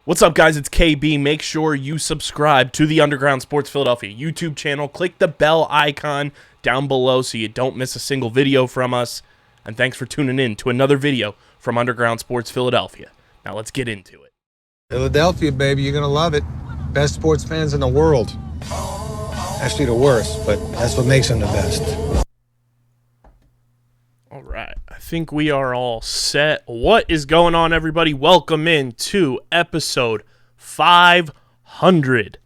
What's up, guys? It's KB. Make sure you subscribe to the Underground Sports Philadelphia YouTube channel. Click the bell icon down below so you don't miss a single video from us. And thanks for tuning in to another video from Underground Sports Philadelphia. Now let's get into it. Philadelphia, baby, you're going to love it. Best sports fans in the world. Actually, the worst, but that's what makes them the best. All right, I think we are all set. What is going on, everybody? Welcome in to episode 500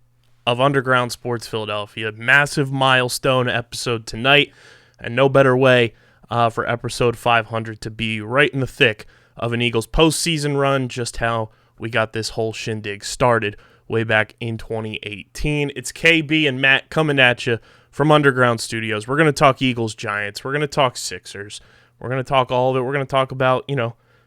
of Underground Sports Philadelphia. Massive milestone episode tonight, and no better way for episode 500 to be right in the thick of an Eagles postseason run, just how we got this whole shindig started way back in 2018. It's KB and Matt coming at you from Underground Studios. We're going to talk Eagles, Giants. We're going to talk Sixers. We're going to talk all of it. We're going to talk about,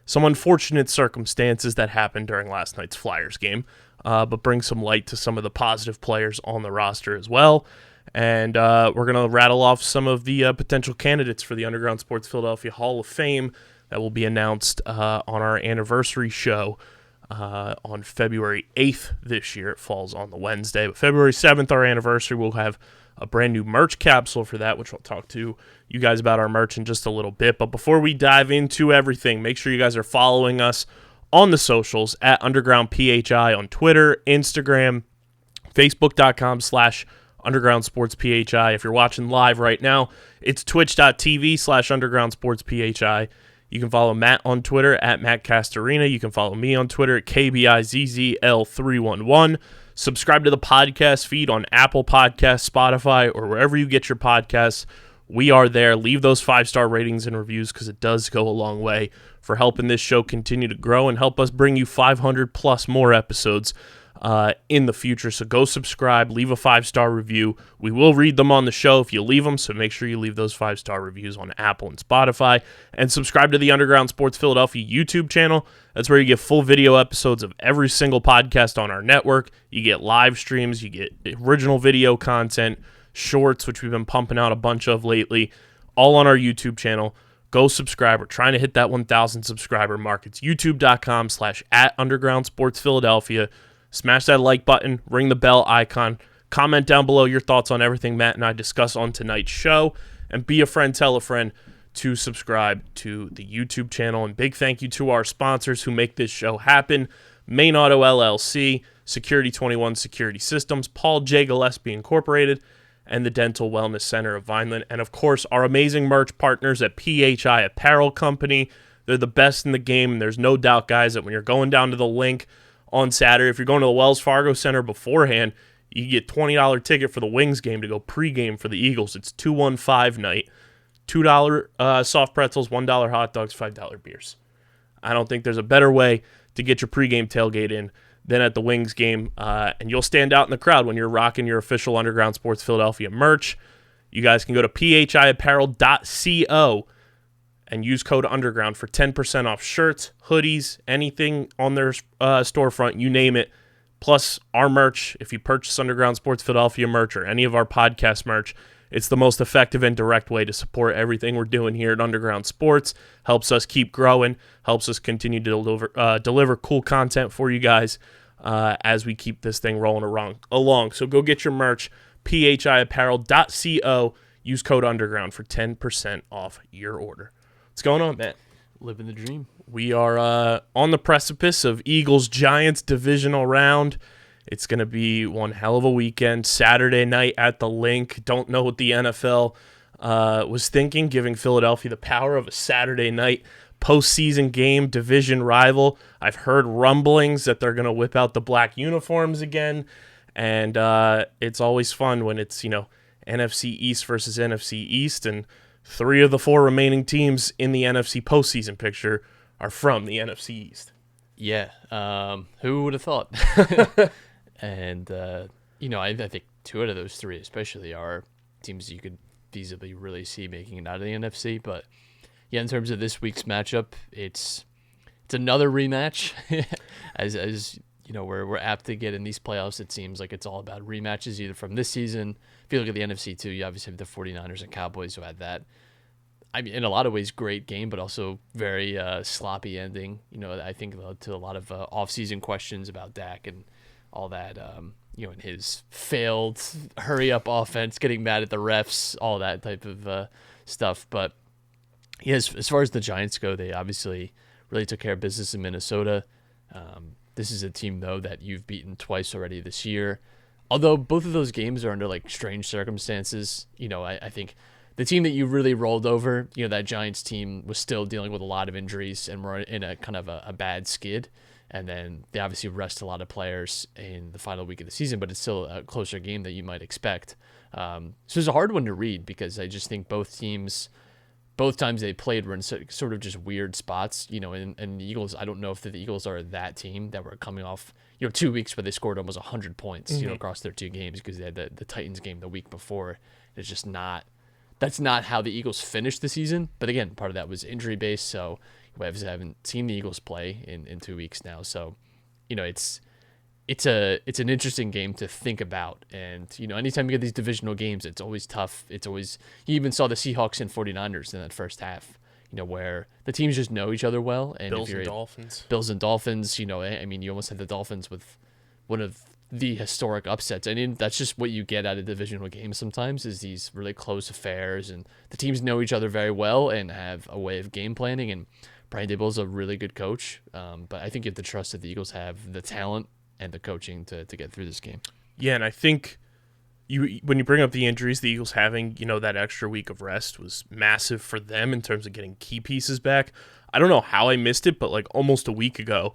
some unfortunate circumstances that happened during last night's Flyers game, but bring some light to some of the positive players on the roster as well. And we're going to rattle off some of the potential candidates for the Underground Sports Philadelphia Hall of Fame that will be announced on our anniversary show on February 8th this year. It falls on the Wednesday. But February 7th, our anniversary, we'll have a brand new merch capsule for that, which I'll talk to you guys about our merch in just a little bit. But before we dive into everything, make sure you guys are following us on the socials at Underground PHI on Twitter, Instagram, Facebook.com/Underground Sports PHI. If you're watching live right now, it's Twitch.tv/Underground Sports PHI. You can follow Matt on Twitter at Matt Castorina. You can follow me on Twitter at KBIZZL311. Subscribe to the podcast feed on Apple Podcasts, Spotify, or wherever you get your podcasts. We are there. Leave those 5-star ratings and reviews because it does go a long way for helping this show continue to grow and help us bring you 500 plus more episodes in the future. So go subscribe, leave a 5-star review. We will read them on the show if you leave them, so make sure you leave those 5-star reviews on Apple and Spotify. And subscribe to the Underground Sports Philadelphia YouTube channel. That's where you get full video episodes of every single podcast on our network. You get live streams, you get original video content, shorts, which we've been pumping out a bunch of lately, all on our YouTube channel. Go subscribe. We're trying to hit that 1,000 subscriber mark. It's youtube.com/@Underground Sports Philadelphia. Smash that like button, ring the bell icon, comment down below your thoughts on everything Matt and I discuss on tonight's show, and be a friend, tell a friend to subscribe to the YouTube channel. And big thank you to our sponsors who make this show happen: Main Auto LLC, Security 21 Security Systems, Paul J. Gillespie Incorporated, and the Dental Wellness Center of Vineland. And of course, our amazing merch partners at PHI Apparel Company. They're the best in the game, and there's no doubt, guys, that when you're going down to the link on Saturday, if you're going to the Wells Fargo Center beforehand, you get $20 ticket for the Wings game to go pregame for the Eagles. It's 215 night, $2 soft pretzels, $1 hot dogs, $5 beers. I don't think there's a better way to get your pregame tailgate in than at the Wings game, and you'll stand out in the crowd when you're rocking your official Underground Sports Philadelphia merch. You guys can go to phiapparel.co and use code Underground for 10% off shirts, hoodies, anything on their storefront, you name it. Plus our merch, if you purchase Underground Sports Philadelphia merch or any of our podcast merch, it's the most effective and direct way to support everything we're doing here at Underground Sports. Helps us keep growing, helps us continue to deliver cool content for you guys as we keep this thing rolling along. So go get your merch, phiapparel.co. Use code Underground for 10% off your order. What's going on, Matt? Living the dream. We are on the precipice of Eagles-Giants divisional round. It's going to be one hell of a weekend. Saturday night at the Link. Don't know what the NFL was thinking, giving Philadelphia the power of a Saturday night postseason game, division rival. I've heard rumblings that they're going to whip out the black uniforms again, and it's always fun when it's, NFC East versus NFC East, and 3 of the 4 remaining teams in the NFC postseason picture are from the NFC East. Yeah, who would have thought? And, I think 2 out of those 3 especially are teams you could feasibly really see making it out of the NFC. But, yeah, in terms of this week's matchup, it's another rematch. as we're apt to get in these playoffs, it seems like it's all about rematches, either from this season. If you look at the NFC too, you obviously have the 49ers and Cowboys who had that. I mean, in a lot of ways, great game, but also very sloppy ending. I think led to a lot of off-season questions about Dak and all that. And his failed hurry-up offense, getting mad at the refs, all that type of stuff. But yeah, as far as the Giants go, they obviously really took care of business in Minnesota. This is a team, though, that you've beaten twice already this year. Although both of those games are under like strange circumstances. I think the team that you really rolled over, that Giants team was still dealing with a lot of injuries and were in a kind of a bad skid. And then they obviously rest a lot of players in the final week of the season, but it's still a closer game that you might expect. So it's a hard one to read because I just think both times they played were in sort of just weird spots, and the Eagles, I don't know if the Eagles are that team that were coming off, 2 weeks where they scored almost 100 points, across their two games because they had the Titans game the week before. It's just that's not how the Eagles finished the season. But again, part of that was injury based. So we haven't seen the Eagles play in 2 weeks now. So, it's an interesting game to think about. And, anytime you get these divisional games, it's always tough. You even saw the Seahawks and 49ers in that first half, where the teams just know each other well. And Bills and Dolphins, you almost had the Dolphins with one of the historic upsets. I mean, that's just what you get out of divisional games sometimes is these really close affairs, and the teams know each other very well and have a way of game planning. And Brian Daboll's a really good coach, but I think you have to trust that the Eagles have the talent and the coaching to get through this game. Yeah, and I think when you bring up the injuries, the Eagles having, that extra week of rest was massive for them in terms of getting key pieces back. I don't know how I missed it, but like almost a week ago,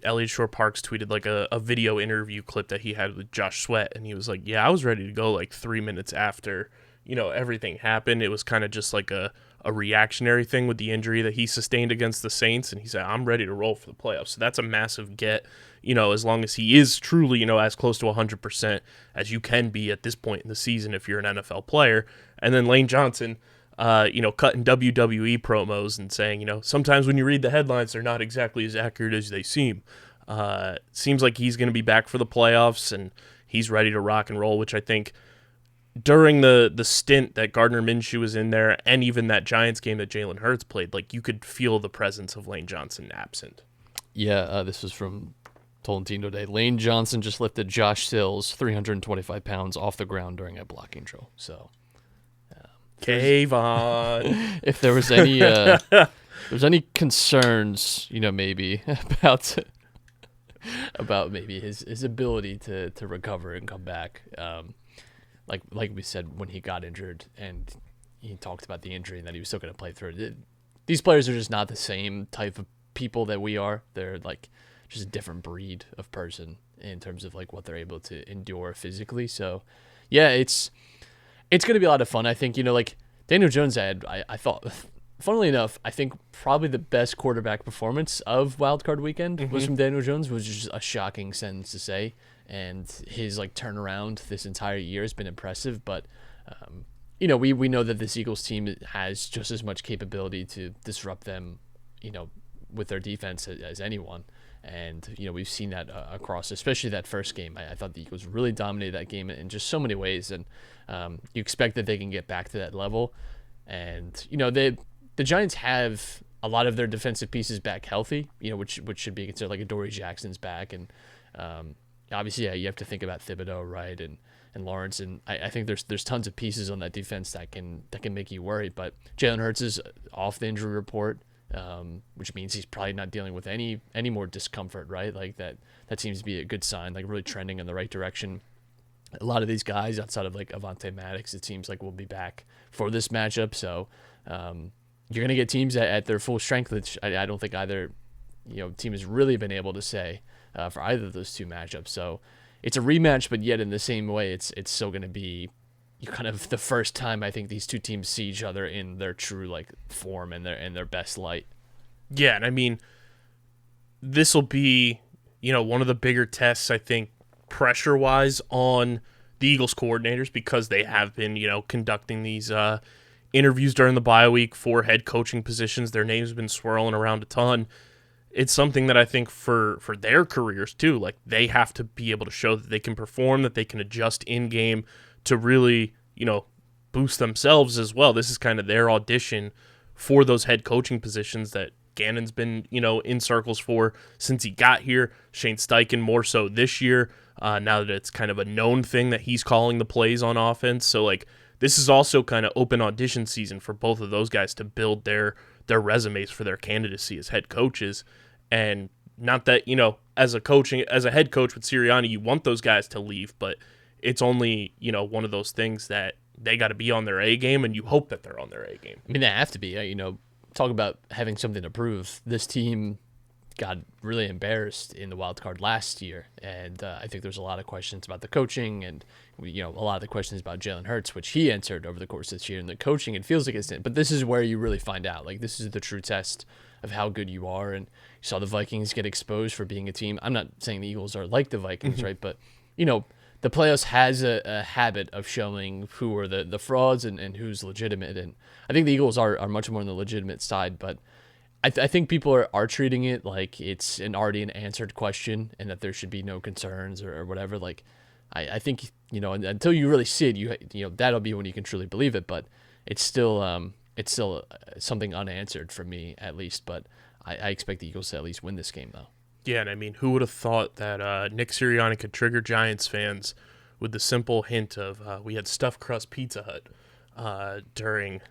Elliot Shore-Parks tweeted like a video interview clip that he had with Josh Sweat, and he was like, yeah, I was ready to go like 3 minutes after, everything happened. It was kind of just like a reactionary thing with the injury that he sustained against the Saints, and he said, I'm ready to roll for the playoffs. So that's a massive get, as long as he is truly, as close to 100% as you can be at this point in the season if you're an NFL player. And then Lane Johnson, cutting WWE promos and saying, sometimes when you read the headlines, they're not exactly as accurate as they seem. Seems like he's going to be back for the playoffs, and he's ready to rock and roll, which I think during the stint that Gardner Minshew was in there, and even that Giants game that Jalen Hurts played, like you could feel the presence of Lane Johnson absent. Yeah, this was from Tolentino Day. Lane Johnson just lifted Josh Sills 325 pounds off the ground during a blocking drill. So, Kayvon. If there was any concerns, maybe about maybe his ability to recover and come back. Like we said, when he got injured and he talked about the injury and that he was still going to play through it. These players are just not the same type of people that we are. They're like just a different breed of person in terms of like what they're able to endure physically. So yeah, it's going to be a lot of fun. I think, like Daniel Jones I thought, funnily enough, I think probably the best quarterback performance of Wild Card Weekend was from Daniel Jones, was just a shocking sentence to say. And his like turnaround this entire year has been impressive. But, we know that this Eagles team has just as much capability to disrupt them, with their defense as anyone. And, we've seen that across, especially that first game. I thought the Eagles really dominated that game in just so many ways. And you expect that they can get back to that level. And, the Giants have a lot of their defensive pieces back healthy, which should be considered like a Dory Jackson's back. And obviously, yeah, you have to think about Thibodeau, right, and Lawrence. And I think there's tons of pieces on that defense that can make you worry. But Jalen Hurts is off the injury report. Which means he's probably not dealing with any more discomfort, right? Like that seems to be a good sign, like really trending in the right direction. A lot of these guys outside of like Avonte Maddox, it seems like will be back for this matchup. So you're going to get teams at their full strength, which I don't think either team has really been able to say for either of those two matchups. So it's a rematch, but yet in the same way, it's still going to be kind of the first time I think these two teams see each other in their true like form and their best light. Yeah, and I mean, this will be, one of the bigger tests, I think, pressure-wise on the Eagles coordinators, because they have been, conducting these interviews during the bye week for head coaching positions. Their names have been swirling around a ton. It's something that I think for their careers, too, like they have to be able to show that they can perform, that they can adjust in-game to really, boost themselves as well. This is kind of their audition for those head coaching positions that Gannon's been, in circles for since he got here. Shane Steichen more so this year, now that it's kind of a known thing that he's calling the plays on offense. So, this is also kind of open audition season for both of those guys to build their resumes for their candidacy as head coaches. And not that, as a head coach with Sirianni, you want those guys to leave, but it's only, one of those things that they got to be on their A game, and you hope that they're on their A game. I mean, they have to be. Talk about having something to prove. This team got really embarrassed in the wild card last year, and I think there's a lot of questions about the coaching, and a lot of the questions about Jalen Hurts, which he answered over the course of this year. And the coaching, it feels like it's in, but this is where you really find out. This is the true test of how good you are. And you saw the Vikings get exposed for being a team. I'm not saying the Eagles are like the Vikings, right? But the playoffs has a habit of showing who are the frauds and who's legitimate. And I think the Eagles are much more on the legitimate side, but I think people are treating it like it's already an answered question and that there should be no concerns or whatever. I think, until you really see it, that'll be when you can truly believe it, but it's still something unanswered for me at least, but I expect the Eagles to at least win this game though. Yeah, and I mean, who would have thought that Nick Sirianni could trigger Giants fans with the simple hint of we had stuffed crust Pizza Hut during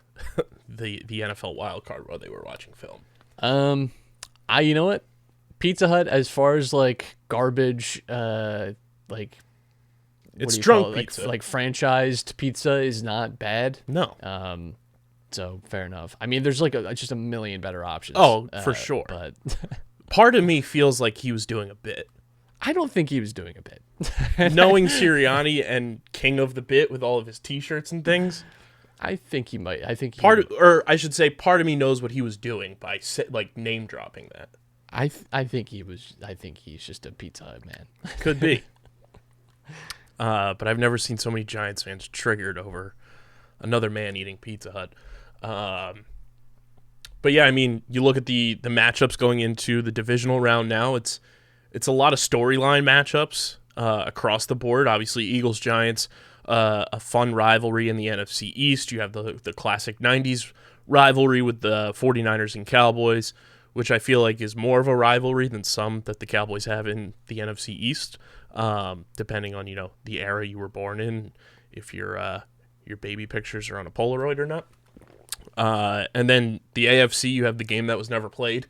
the NFL wildcard while they were watching film? You know what? Pizza Hut, as far as garbage, it's drunk pizza. Franchised pizza is not bad. No. So fair enough. I mean, there's just a million better options. Oh, for sure. But part of me feels like he was doing a bit. I don't think he was doing a bit. Knowing Sirianni and king of the bit with all of his T-shirts and things, I think he might. I think part of me knows what he was doing by name dropping that. I think he was. I think he's just a Pizza Hut man. Could be. But I've never seen so many Giants fans triggered over another man eating Pizza Hut. But yeah, I mean, you look at the matchups going into the divisional round now. It's a lot of storyline matchups across the board. Obviously, Eagles Giants, a fun rivalry in the NFC East. You have the classic 90s rivalry with the 49ers and Cowboys, which I feel like is more of a rivalry than some that the Cowboys have in the NFC East, depending on the era you were born in, if your baby pictures are on a Polaroid or not. And then the AFC, you have the game that was never played,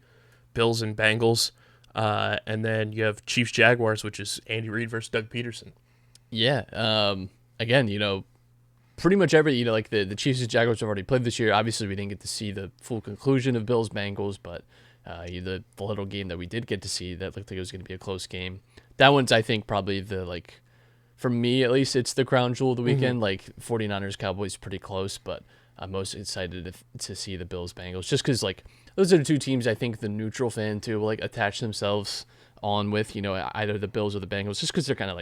Bills and Bengals. And then you have Chiefs Jaguars, which is Andy Reid versus Doug Peterson. Yeah. Again, pretty much every, the Chiefs and Jaguars have already played this year. Obviously, we didn't get to see the full conclusion of Bills Bengals, but the little game that we did get to see, that looked like it was going to be a close game. That one's, I think, probably for me at least, it's the crown jewel of the weekend. 49ers Cowboys pretty close, but I'm most excited to see the Bills Bengals, just because those are the two teams I think the neutral fan too will attach themselves on with, either the Bills or the Bengals, just because they're kind of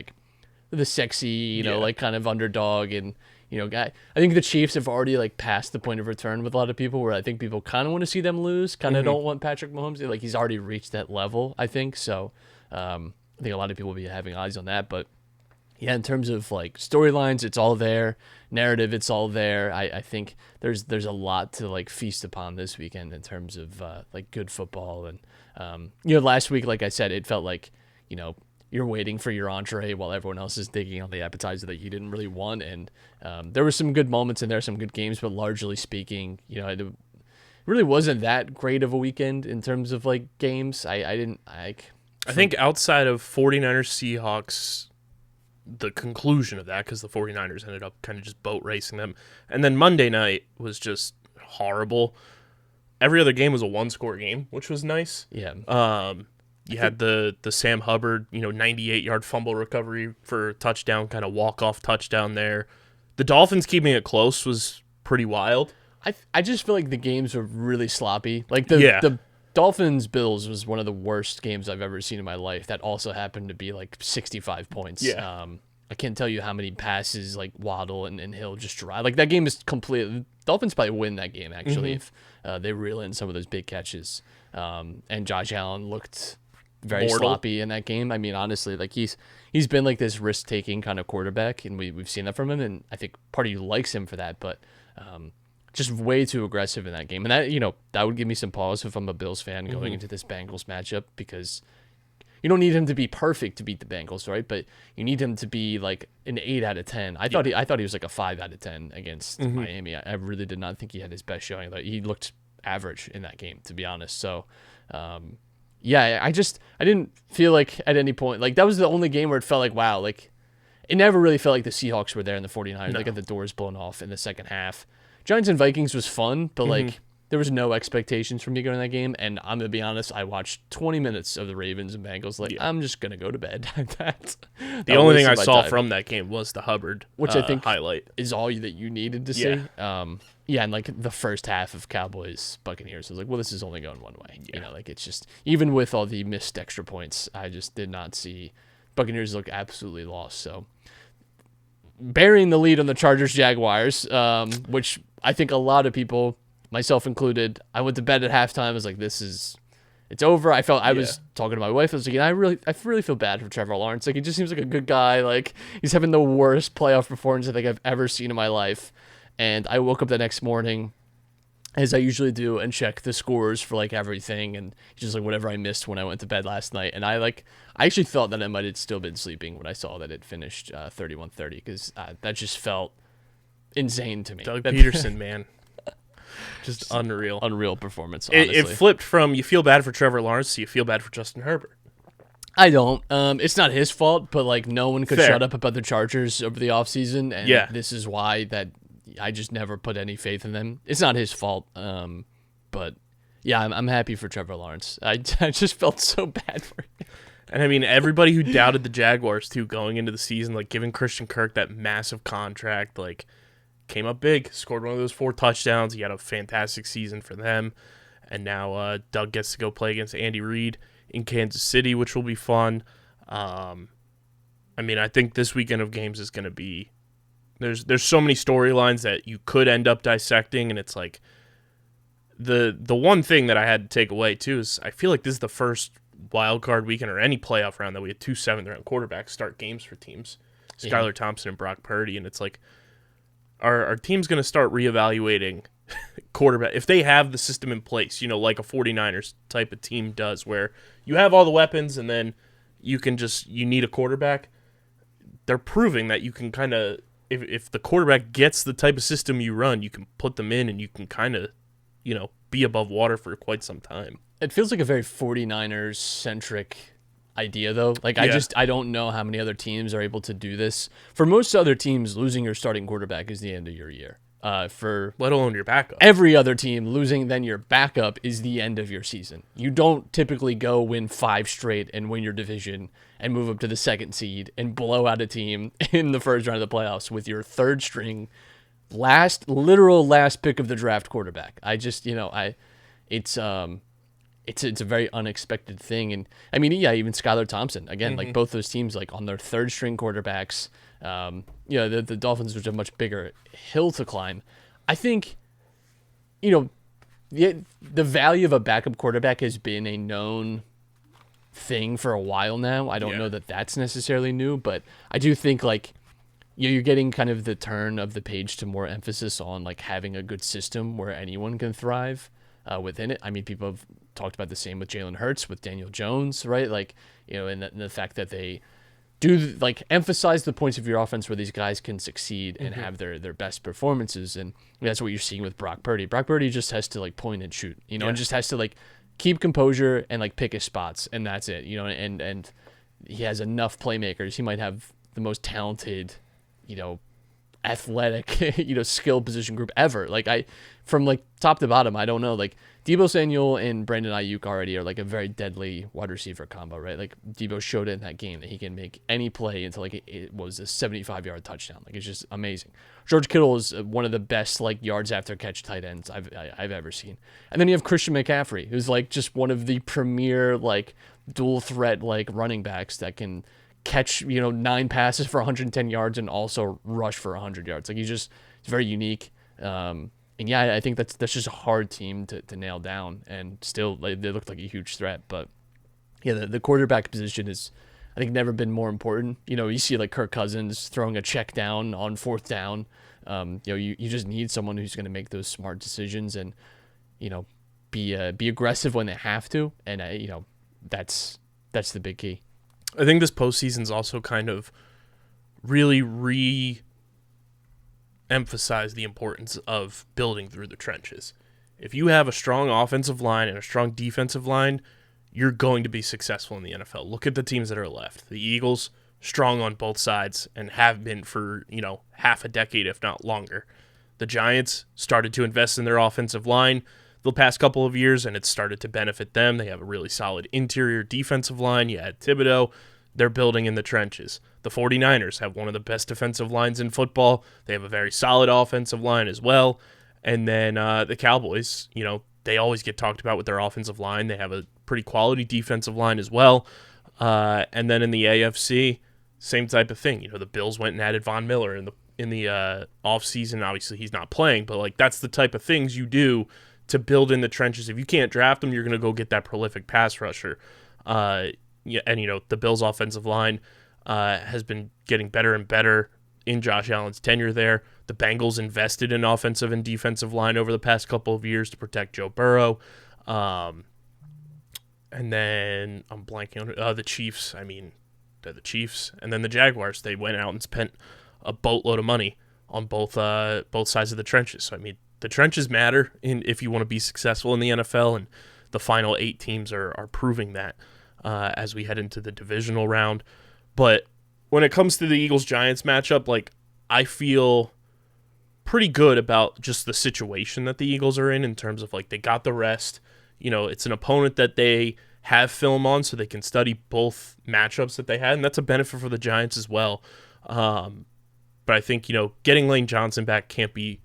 the sexy, kind of underdog. And I think the Chiefs have already passed the point of return with a lot of people, where I think people kind of want to see them lose, kind of don't want Patrick Mahomes. He's already reached that level, I think. So I think a lot of people will be having eyes on that. But yeah, in terms of storylines, it's all there. Narrative, it's all there. I think there's a lot to feast upon this weekend in terms of good football. And last week, like I said, it felt like you're waiting for your entree while everyone else is digging on the appetizer that you didn't really want. And there were some good moments in there, some good games, but largely speaking, it really wasn't that great of a weekend in terms of games. I think outside of 49ers Seahawks, the conclusion of that, because the 49ers ended up kind of just boat racing them, and then Monday night was just horrible. Every other game was a one-score game, which was nice. Yeah. You had the Sam Hubbard, 98-yard fumble recovery for a touchdown, kind of walk-off touchdown there. The Dolphins keeping it close was pretty wild. I just feel like the games were really sloppy. The Dolphins-Bills was one of the worst games I've ever seen in my life. That also happened to be 65 points. Yeah. I can't tell you how many passes Waddle and Hill just drive. That game is completely... Dolphins probably win that game, actually, if they reel in some of those big catches. And Josh Allen looked very mortal. sloppy in that game. I mean, honestly, like he's been like this risk-taking kind of quarterback, and we've seen that from him, and I think part of you likes him for that, but just way too aggressive in that game. And that, that would give me some pause if I'm a Bills fan going into this Bengals matchup, because you don't need him to be perfect to beat the Bengals, right? But you need him to be like an 8 out of 10. I thought he was like a 5 out of 10 against Miami. I really did not think he had his best showing. Like, he looked average in that game, to be honest. So, yeah, I didn't feel like at any point, like that was the only game where it felt like, wow, like it never really felt like the Seahawks were there in the 49ers. They got the doors blown off in the second half. Giants and Vikings was fun, but like there was no expectations for me going to that game. And I'm going to be honest, I watched 20 minutes of the Ravens and Bengals. Like, I'm just going to go to bed. The only thing I saw from that game was the Hubbard, which I think highlight is all that you needed to see. Yeah, and like the first half of Cowboys Buccaneers, I was like, well, this is only going one way. Like it's just, even with all the missed extra points, I just did not see Buccaneers look absolutely lost. So burying the lead on the Chargers Jaguars, which I think a lot of people, myself included, I went to bed at halftime. I was like, it's over. I was talking to my wife. I was like, I really feel bad for Trevor Lawrence. Like, he just seems like a good guy. Like, he's having the worst playoff performance I think I've ever seen in my life. And I woke up the next morning, as I usually do, and check the scores for like everything, and just like whatever I missed when I went to bed last night. And I actually thought that I might have still been sleeping when I saw that it finished 31-30, because that just felt insane to me. Doug Peterson, man. Just unreal performance, honestly. It flipped from you feel bad for Trevor Lawrence to you feel bad for Justin Herbert. I don't. It's not his fault, but like no one could Fair. shut up about the Chargers over the offseason, and this is why that I just never put any faith in them. It's not his fault, but yeah, I'm happy for Trevor Lawrence. I just felt so bad for him. And I mean, everybody who doubted the Jaguars too going into the season, like giving Christian Kirk that massive contract, like came up big, scored one of those 4 touchdowns. He had a fantastic season for them. And now Doug gets to go play against Andy Reid in Kansas City, which will be fun. I mean, I think this weekend of games is going to be, there's so many storylines that you could end up dissecting, and it's like the one thing that I had to take away too is I feel like this is the first wild card weekend or any playoff round that we had 2 7th-round quarterbacks start games for teams, Skylar Thompson and Brock Purdy, and it's like, our team's going to start reevaluating quarterback if they have the system in place, like a 49ers type of team does, where you have all the weapons and then you need a quarterback. They're proving that you can kind of, if the quarterback gets the type of system you run, you can put them in and you can kind of, be above water for quite some time. It feels like a very 49ers centric idea, though. Like, I don't know how many other teams are able to do this. For most other teams, losing your starting quarterback is the end of your year. For let alone your backup. Every other team, losing then your backup is the end of your season. You don't typically go win 5 straight and win your division and move up to the 2nd seed and blow out a team in the first round of the playoffs with your 3rd string, literal last pick of the draft quarterback. It's a very unexpected thing. And I mean, even Skylar Thompson, again, like both those teams, like on their 3rd string quarterbacks, the Dolphins, which have a much bigger hill to climb. I think, the value of a backup quarterback has been a known thing for a while now. I don't know that that's necessarily new, but I do think like, you're getting kind of the turn of the page to more emphasis on like having a good system where anyone can thrive within it. I mean, people have talked about the same with Jalen Hurts, with Daniel Jones, right? Like, and the fact that they do like emphasize the points of your offense where these guys can succeed and have their best performances. And that's what you're seeing with Brock Purdy. Brock Purdy just has to like point and shoot, and just has to like keep composure and like pick his spots, and that's it, and he has enough playmakers. He might have the most talented, athletic, skill position group ever. Like from like top to bottom, I don't know. Like Deebo Samuel and Brandon Ayuk already are like a very deadly wide receiver combo, right? Like Deebo showed it in that game that he can make any play into like it was a 75-yard touchdown. Like it's just amazing. George Kittle is one of the best like yards after catch tight ends I've ever seen. And then you have Christian McCaffrey, who's like just one of the premier like dual threat like running backs that can catch 9 passes for 110 yards and also rush for 100 yards. Like he's very unique. And yeah, I think that's just a hard team to nail down, and still like, they look like a huge threat. But Yeah, the quarterback position is, I think, never been more important. You see like Kirk Cousins throwing a check down on fourth down. You just need someone who's going to make those smart decisions and, be aggressive when they have to. And, that's the big key. I think this postseason's also kind of really emphasize the importance of building through the trenches. If you have a strong offensive line and a strong defensive line, you're going to be successful in the NFL. Look at the teams that are left. The Eagles, strong on both sides and have been for, half a decade, if not longer. The Giants started to invest in their offensive line the past couple of years, and it's started to benefit them. They have a really solid interior defensive line. You add Thibodeau. They're building in the trenches. The 49ers have one of the best defensive lines in football. They have a very solid offensive line as well. And then the Cowboys, they always get talked about with their offensive line. They have a pretty quality defensive line as well. And then in the AFC, same type of thing. The Bills went and added Von Miller in the offseason. Obviously, he's not playing, but that's the type of things you do to build in the trenches. If you can't draft them, you're going to go get that prolific pass rusher. And the Bills' offensive line has been getting better and better in Josh Allen's tenure there. The Bengals invested in offensive and defensive line over the past couple of years to protect Joe Burrow. And then I'm blanking on the Chiefs. They're the Chiefs. And then the Jaguars, they went out and spent a boatload of money on both sides of the trenches. So, the trenches matter if you want to be successful in the NFL, and the final 8 teams are proving that as we head into the divisional round. But when it comes to the Eagles-Giants matchup, I feel pretty good about just the situation that the Eagles are in terms of, they got the rest. It's an opponent that they have film on so they can study both matchups that they had, and that's a benefit for the Giants as well. But I think, getting Lane Johnson back can't be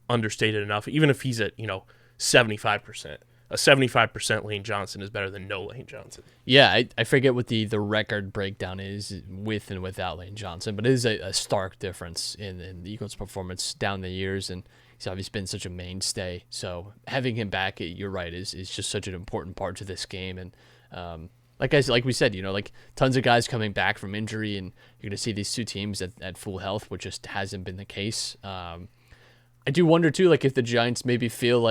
understated enough, even if he's at, 75%. A 75% Lane Johnson is better than no Lane Johnson. Yeah, I forget what the record breakdown is with and without Lane Johnson, but it is a stark difference in the Eagles' performance down the years, and he's obviously been such a mainstay. So having him back, you're right, is just such an important part to this game. And like we said, tons of guys coming back from injury, and you're going to see these two teams at full health, which just hasn't been the case. I do wonder too, if the Giants maybe feel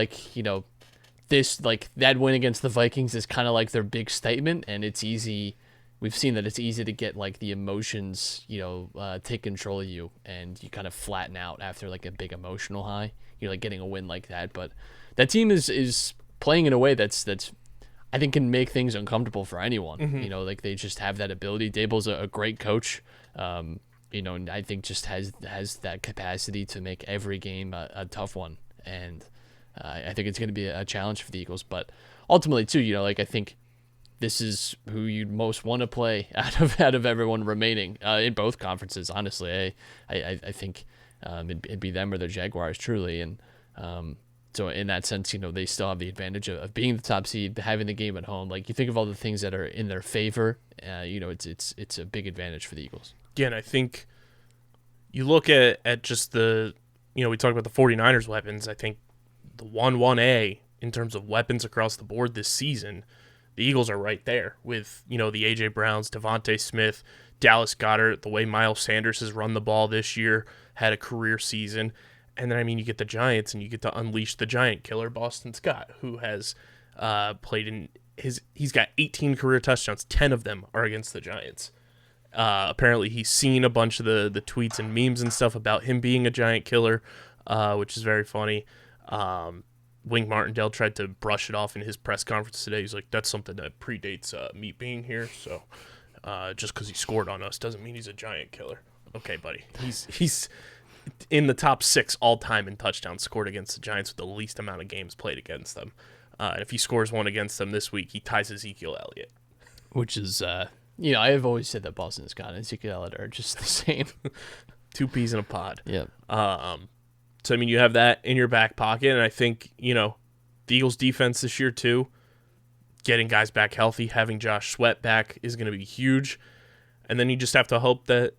this, that win against the Vikings is kind of like their big statement, and it's easy. We've seen that it's easy to get the emotions, take control of you, and you kind of flatten out after a big emotional high. Getting a win like that, but that team is playing in a way that's I think can make things uncomfortable for anyone. Mm-hmm. They just have that ability. Dable's a great coach. And I think just has that capacity to make every game a tough one. And I think it's going to be a challenge for the Eagles. But ultimately, too, I think this is who you'd most want to play out of everyone remaining in both conferences, honestly. I think it'd be them or the Jaguars, truly. And so in that sense, they still have the advantage of being the top seed, having the game at home. You think of all the things that are in their favor, it's a big advantage for the Eagles. Again, I think you look at just the, we talk about the 49ers weapons. I think the 1-1A in terms of weapons across the board this season, the Eagles are right there with, the A.J. Browns, Devontae Smith, Dallas Goedert, the way Miles Sanders has run the ball this year, had a career season. And then, you get the Giants and you get to unleash the giant killer, Boston Scott, who has played in he's got 18 career touchdowns. 10 of them are against the Giants. Apparently he's seen a bunch of the tweets and memes and stuff about him being a giant killer, which is very funny. Wink Martindale tried to brush it off in his press conference today. He's like, that's something that predates me being here. So just because he scored on us doesn't mean he's a giant killer. Okay, buddy. He's in the top 6 all time in touchdowns scored against the Giants with the least amount of games played against them. And if he scores one against them this week, he ties Ezekiel Elliott. Which is, I have always said that Boston Scott and Ezekiel Elliott are just the same. 2 peas in a pod. Yeah. So, you have that in your back pocket, and I think, the Eagles' defense this year, too, getting guys back healthy, having Josh Sweat back is going to be huge. And then you just have to hope that,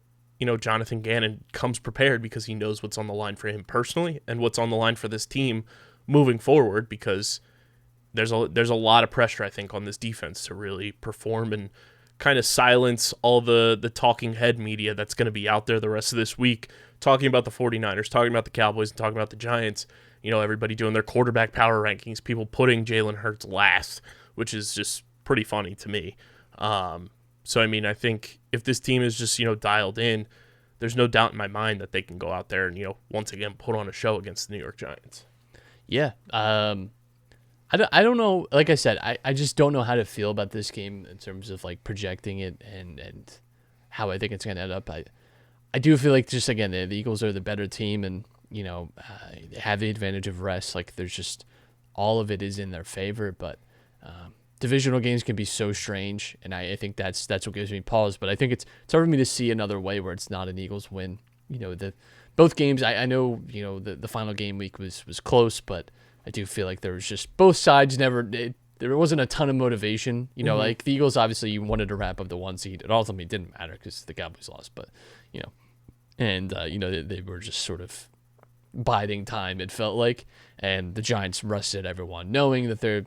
Jonathan Gannon comes prepared because he knows what's on the line for him personally and what's on the line for this team moving forward because, there's a lot of pressure, I think, on this defense to really perform and kind of silence all the talking head media that's going to be out there the rest of this week talking about the 49ers, talking about the Cowboys, and talking about the Giants. Everybody doing their quarterback power rankings, people putting Jalen Hurts last, which is just pretty funny to me. So, I think if this team is just, dialed in, there's no doubt in my mind that they can go out there and, once again, put on a show against the New York Giants. Yeah. I don't know. Like I said, I just don't know how to feel about this game in terms of like projecting it and how I think it's going to end up. I do feel like just, again, the Eagles are the better team and, they have the advantage of rest. Like there's just all of it is in their favor, but divisional games can be so strange. And I think that's what gives me pause, but I think it's hard for me to see another way where it's not an Eagles win. Both games, I know, the final game week was close, but I do feel like there was just both sides there wasn't a ton of motivation. Like the Eagles, obviously you wanted to wrap up the 1 seed. It ultimately didn't matter because the Cowboys lost, but, they were just sort of biding time, it felt like. And the Giants rested everyone, knowing that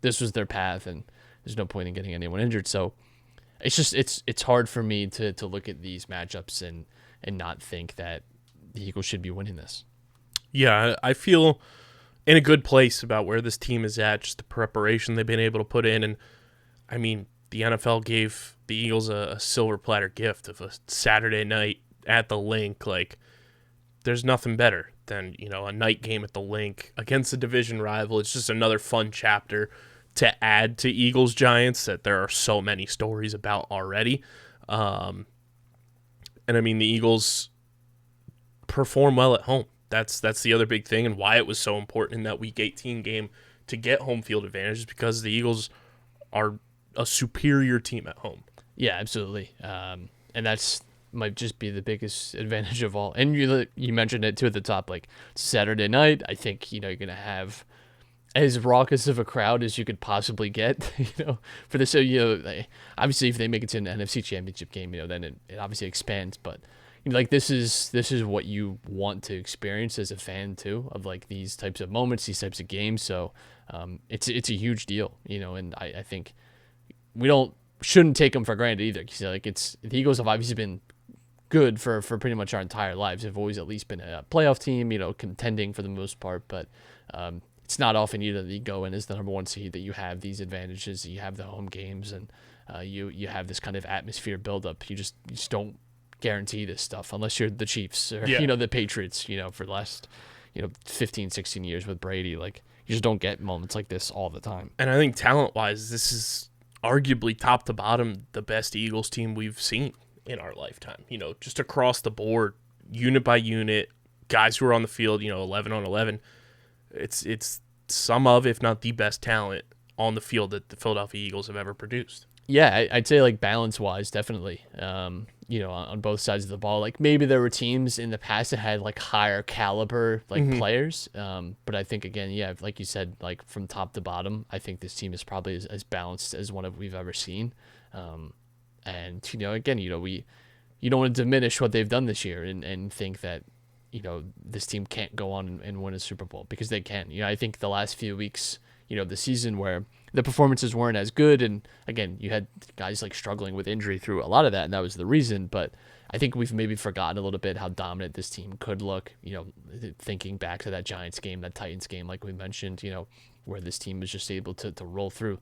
this was their path and there's no point in getting anyone injured. So it's just, it's hard for me to look at these matchups and not think that the Eagles should be winning this. Yeah, I feel in a good place about where this team is at, just the preparation they've been able to put in. And the NFL gave the Eagles a silver platter gift of a Saturday night at the Link. Like, there's nothing better than, a night game at the Link against a division rival. It's just another fun chapter to add to Eagles Giants that there are so many stories about already. And the Eagles perform well at home. That's the other big thing, and why it was so important in that Week 18 game to get home field advantage is because the Eagles are a superior team at home. Yeah, absolutely. And that's might just be the biggest advantage of all. And you mentioned it too at the top, like Saturday night. I think you're gonna have as raucous of a crowd as you could possibly get. For this. So obviously if they make it to an NFC Championship game, then it obviously expands, but. Like this is what you want to experience as a fan too, of like these types of moments, these types of games. So it's a huge deal, and I think we shouldn't take them for granted either. Cause the Eagles have obviously been good for pretty much our entire lives. They've always at least been a playoff team, contending for the most part, but it's not often either that you go in as the number 1 seed that you have these advantages, you have the home games and you have this kind of atmosphere buildup. You just don't guarantee this stuff unless you're the Chiefs or the Patriots for the last 15 16 years with Brady. Like you just don't get moments like this all the time. And I think talent wise this is arguably top to bottom the best Eagles team we've seen in our lifetime, just across the board, unit by unit, guys who are on the field 11 on 11. It's some of, if not the best talent on the field that the Philadelphia Eagles have ever produced. Yeah, I'd say like balance wise, definitely. On both sides of the ball. Like maybe there were teams in the past that had like higher caliber players. But I think again, like you said, like from top to bottom, I think this team is probably as balanced as one of we've ever seen. And again, you don't want to diminish what they've done this year and think that this team can't go on and win a Super Bowl, because they can. I think the last few weeks, the season where the performances weren't as good, and again, you had guys like struggling with injury through a lot of that, and that was the reason. But I think we've maybe forgotten a little bit how dominant this team could look. Thinking back to that Giants game, that Titans game, like we mentioned, where this team was just able to roll through.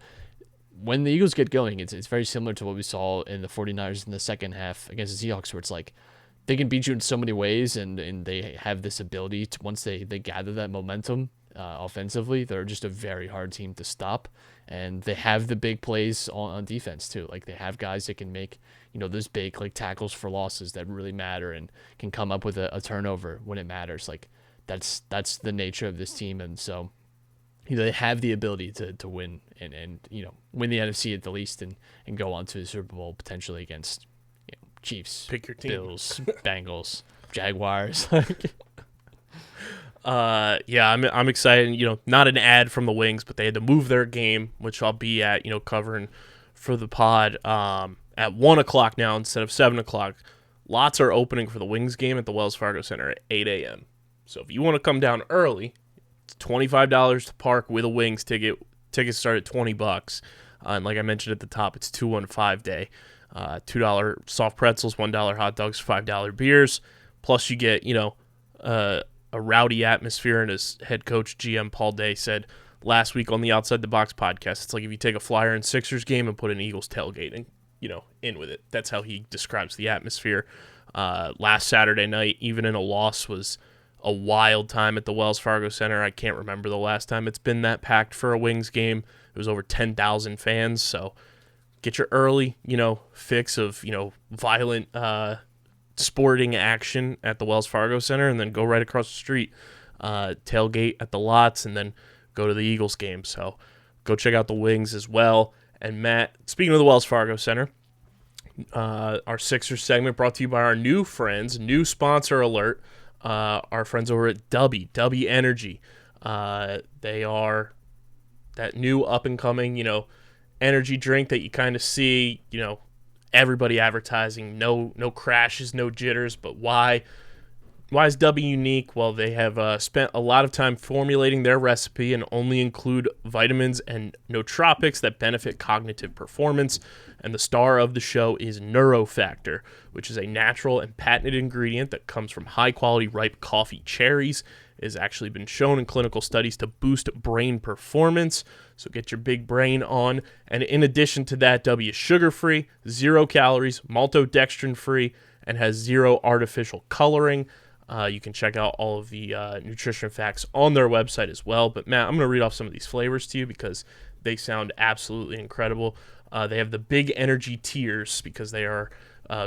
When the Eagles get going, it's very similar to what we saw in the 49ers in the second half against the Seahawks, where it's like they can beat you in so many ways, and they have this ability to, once they gather that momentum offensively, they're just a very hard team to stop. And they have the big plays on defense too. Like they have guys that can make, those big like tackles for losses that really matter and can come up with a turnover when it matters. Like that's the nature of this team. And so, they have the ability to win and win the NFC at the least and go on to the Super Bowl potentially against Chiefs, pick your team. Bills, Bengals, Jaguars. I'm excited. Not an ad from the Wings, but they had to move their game, which I'll be at, covering for the pod at 1 o'clock now instead of 7 o'clock. Lots are opening for the Wings game at the Wells Fargo Center at 8 a.m. So if you want to come down early, it's $25 to park with a Wings ticket Tickets start at $20. And like I mentioned at the top, it's 215 day. $2 soft pretzels, $1 hot dogs, $5 beers. Plus you get, a rowdy atmosphere. And as head coach GM Paul Day said last week on the Outside the Box podcast, it's like if you take a Flyer and Sixers game and put an Eagles tailgate and, in with it. That's how he describes the atmosphere. Last Saturday night, even in a loss, was a wild time at the Wells Fargo Center. I can't remember the last time it's been that packed for a Wings game. It was over 10,000 fans, so get your early, fix of, violent sporting action at the Wells Fargo Center, and then go right across the street, tailgate at the lots, and then go to the Eagles game. So go check out the Wings as well. And Matt, speaking of the Wells Fargo Center, our Sixers segment brought to you by our new friends, new sponsor alert, our friends over at W Energy. They are that new up-and-coming, energy drink that you kind of see, everybody advertising. No crashes, no jitters, but why? Why is W unique? Well, they have spent a lot of time formulating their recipe and only include vitamins and nootropics that benefit cognitive performance. And the star of the show is Neurofactor, which is a natural and patented ingredient that comes from high-quality ripe coffee cherries. It has actually been shown in clinical studies to boost brain performance. So get your big brain on. And in addition to that, W is sugar-free, 0 calories, maltodextrin-free, and has 0 artificial coloring. You can check out all of the nutrition facts on their website as well. But, Matt, I'm going to read off some of these flavors to you because they sound absolutely incredible. They have the Big Energy tiers because they are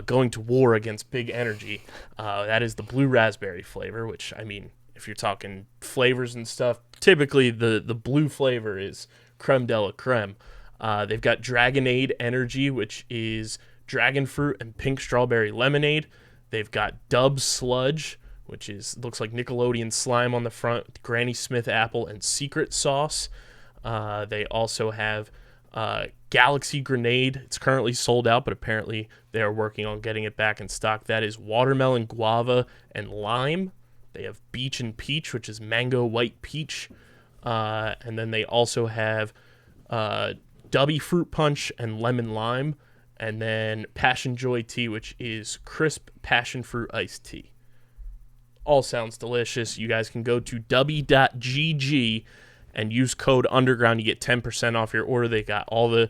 going to war against Big Energy. That is the blue raspberry flavor, which, I mean, if you're talking flavors and stuff, typically the blue flavor is creme de la creme. They've got Dragonade Energy, which is dragon fruit and pink strawberry lemonade. They've got Dub Sludge, which looks like Nickelodeon slime on the front, with Granny Smith apple and secret sauce. They also have Galaxy Grenade. It's currently sold out, but apparently they are working on getting it back in stock. That is watermelon, guava, and lime. They have Beach and Peach, which is mango white peach. And then they also have Dubby Fruit Punch and lemon lime. And then Passion Joy Tea, which is crisp passion fruit iced tea. All sounds delicious. You guys can go to dubby.gg and use code Underground. You get 10% off your order. They got all the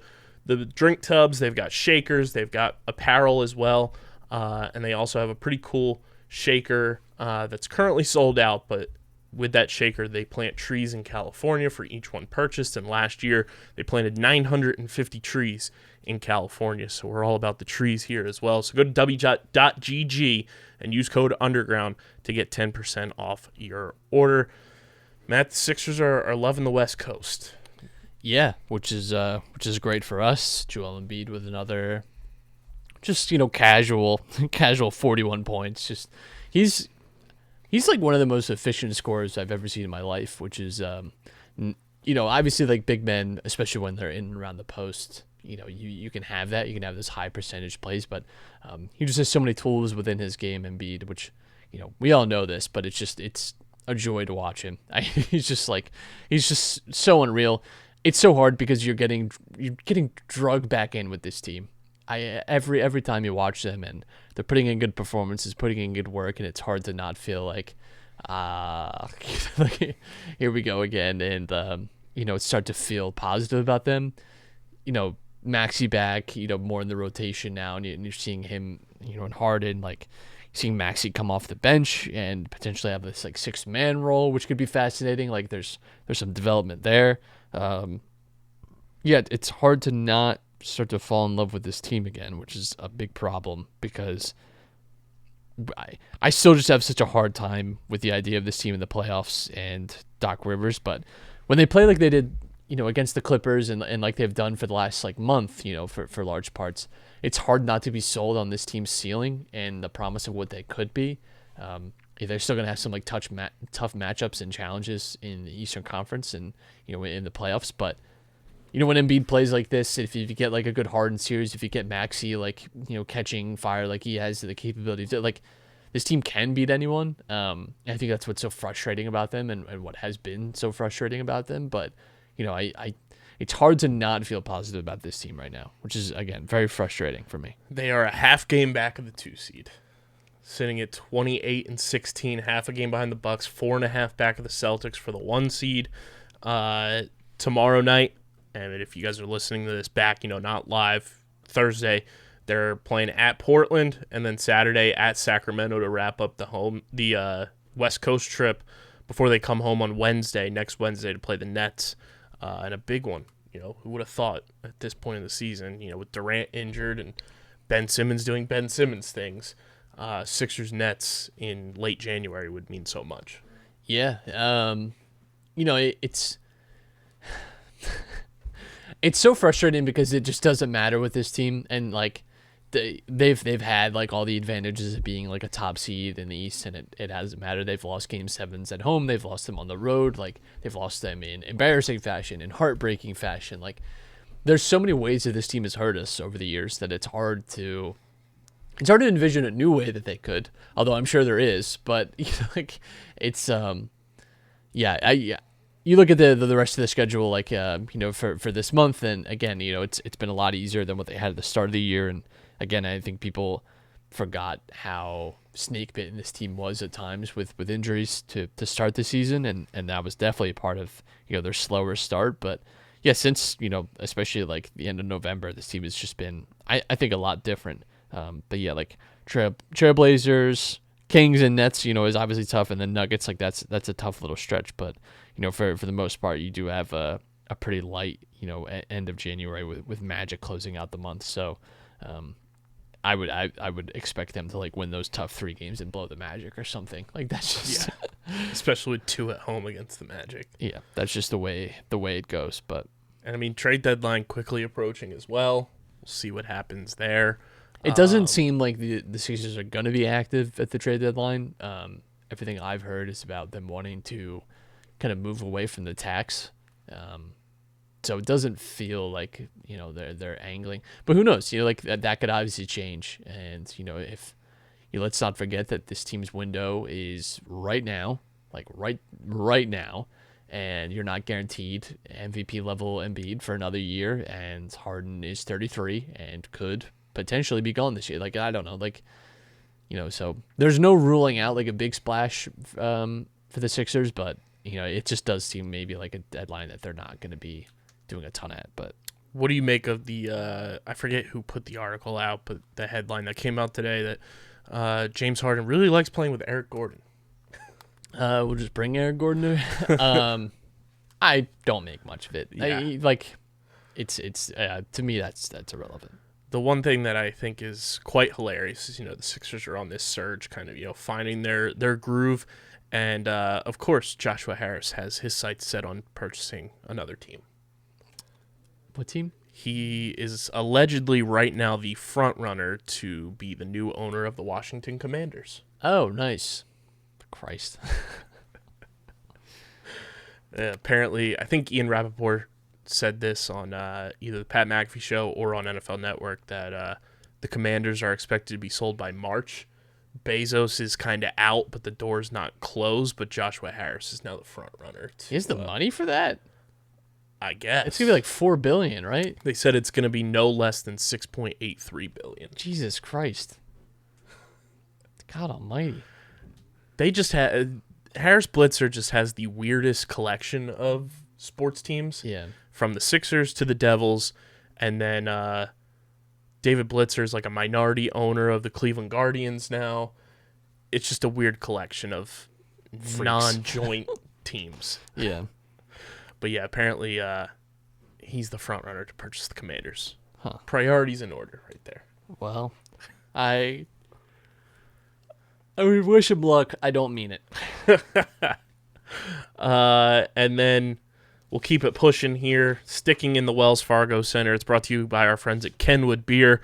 drink tubs. They've got shakers. They've got apparel as well. And they also have a pretty cool shaker that's currently sold out, but with that shaker, they plant trees in California for each one purchased. And last year, they planted 950 trees in California. So we're all about the trees here as well. So go to w.gg and use code Underground to get 10% off your order. Matt, the Sixers are loving the West Coast. Yeah, which is great for us. Joel Embiid with another, just casual 41 points. Just he's like one of the most efficient scorers I've ever seen in my life, which is obviously like big men, especially when they're in and around the post. You can have that. You can have this high percentage plays, but he just has so many tools within his game, Embiid, which we all know this, but it's a joy to watch him. He's just so unreal. It's so hard because you're getting drugged back in with this team. Every time you watch them and they're putting in good performances, putting in good work, and it's hard to not feel like, here we go again, and start to feel positive about them. Maxey back, more in the rotation now, and you're seeing him, and Harden, seeing Maxey come off the bench and potentially have this 6-man role, which could be fascinating. There's some development there. It's hard to not start to fall in love with this team again, which is a big problem because I still just have such a hard time with the idea of this team in the playoffs and Doc Rivers. But when they play like they did, against the Clippers and like they've done for the last month, for large parts, it's hard not to be sold on this team's ceiling and the promise of what they could be. They're still going to have some tough matchups and challenges in the Eastern Conference and, in the playoffs. But, when Embiid plays like this, if you get a good Harden series, if you get Maxey, catching fire like he has the capability to, this team can beat anyone. I think that's what's so frustrating about them and what has been so frustrating about them. But, it's hard to not feel positive about this team right now, which is, again, very frustrating for me. They are a half game back of the 2 seed, sitting at 28-16, half a game behind the Bucks, 4.5 back of the Celtics for the 1 seed. Tomorrow night, and if you guys are listening to this back, not live, Thursday, they're playing at Portland, and then Saturday at Sacramento to wrap up the West Coast trip before they come home on next Wednesday to play the Nets, and a big one. Who would have thought at this point in the season, with Durant injured and Ben Simmons doing Ben Simmons things, Sixers Nets in late January would mean so much. Yeah, it's so frustrating because it just doesn't matter with this team, and like they've had like all the advantages of being like a top seed in the East, and it hasn't mattered. They've lost game 7s at home, they've lost them on the road, like they've lost them in embarrassing fashion, in heartbreaking fashion. Like there's so many ways that this team has hurt us over the years that it's hard to envision a new way that they could, although I'm sure there is. But like it's you look at the rest of the schedule, like for this month, and again, it's been a lot easier than what they had at the start of the year. And again, I think people forgot how snake bitten this team was at times with injuries to start the season, and that was definitely a part of their slower start. But yeah, since especially like the end of November, this team has just been I think a lot different. But yeah, like Trailblazers, Kings, and Nets, is obviously tough, and then Nuggets, like that's a tough little stretch. But for the most part, you do have a pretty light end of January with Magic closing out the month. So I would expect them to like win those tough 3 games and blow the Magic or something. Like that's just especially with 2 at home against the Magic. Yeah, that's just the way it goes. But and I mean, trade deadline quickly approaching as well. We'll see what happens there. It doesn't seem like the Sixers are going to be active at the trade deadline. Everything I've heard is about them wanting to kind of move away from the tax. So it doesn't feel like, they're angling. But who knows? Like that could obviously change. And, if let's not forget that this team's window is right now, like right now, and you're not guaranteed MVP level Embiid for another year, and Harden is 33 and could potentially be gone this year. Like, I don't know. Like, so there's no ruling out like a big splash for the Sixers, but, it just does seem maybe like a deadline that they're not going to be doing a ton at. But what do you make of the, I forget who put the article out, but the headline that came out today that James Harden really likes playing with Eric Gordon? We'll just bring Eric Gordon to I don't make much of it. Yeah. It's to me that's irrelevant. The one thing that I think is quite hilarious is, the Sixers are on this surge, kind of, finding their groove. And, of course, Joshua Harris has his sights set on purchasing another team. What team? He is allegedly right now the front runner to be the new owner of the Washington Commanders. Oh, nice. Christ. Apparently, I think Ian Rappaport said this on either the Pat McAfee show or on NFL Network that the Commanders are expected to be sold by March. Bezos is kind of out, but the door's not closed. But Joshua Harris is now the front runner. He has the money for that? I guess. It's going to be like $4 billion, right? They said it's going to be no less than $6.83 billion. Jesus Christ. God almighty. They just had... Harris Blitzer just has the weirdest collection of sports teams. Yeah. From the Sixers to the Devils, and then David Blitzer is like a minority owner of the Cleveland Guardians now. It's just a weird collection of non-joint teams. Yeah. But yeah, apparently he's the front runner to purchase the Commanders. Huh. Priorities in order right there. Well, I wish him luck. I don't mean it. And then we'll keep it pushing here, sticking in the Wells Fargo Center. It's brought to you by our friends at Kenwood Beer,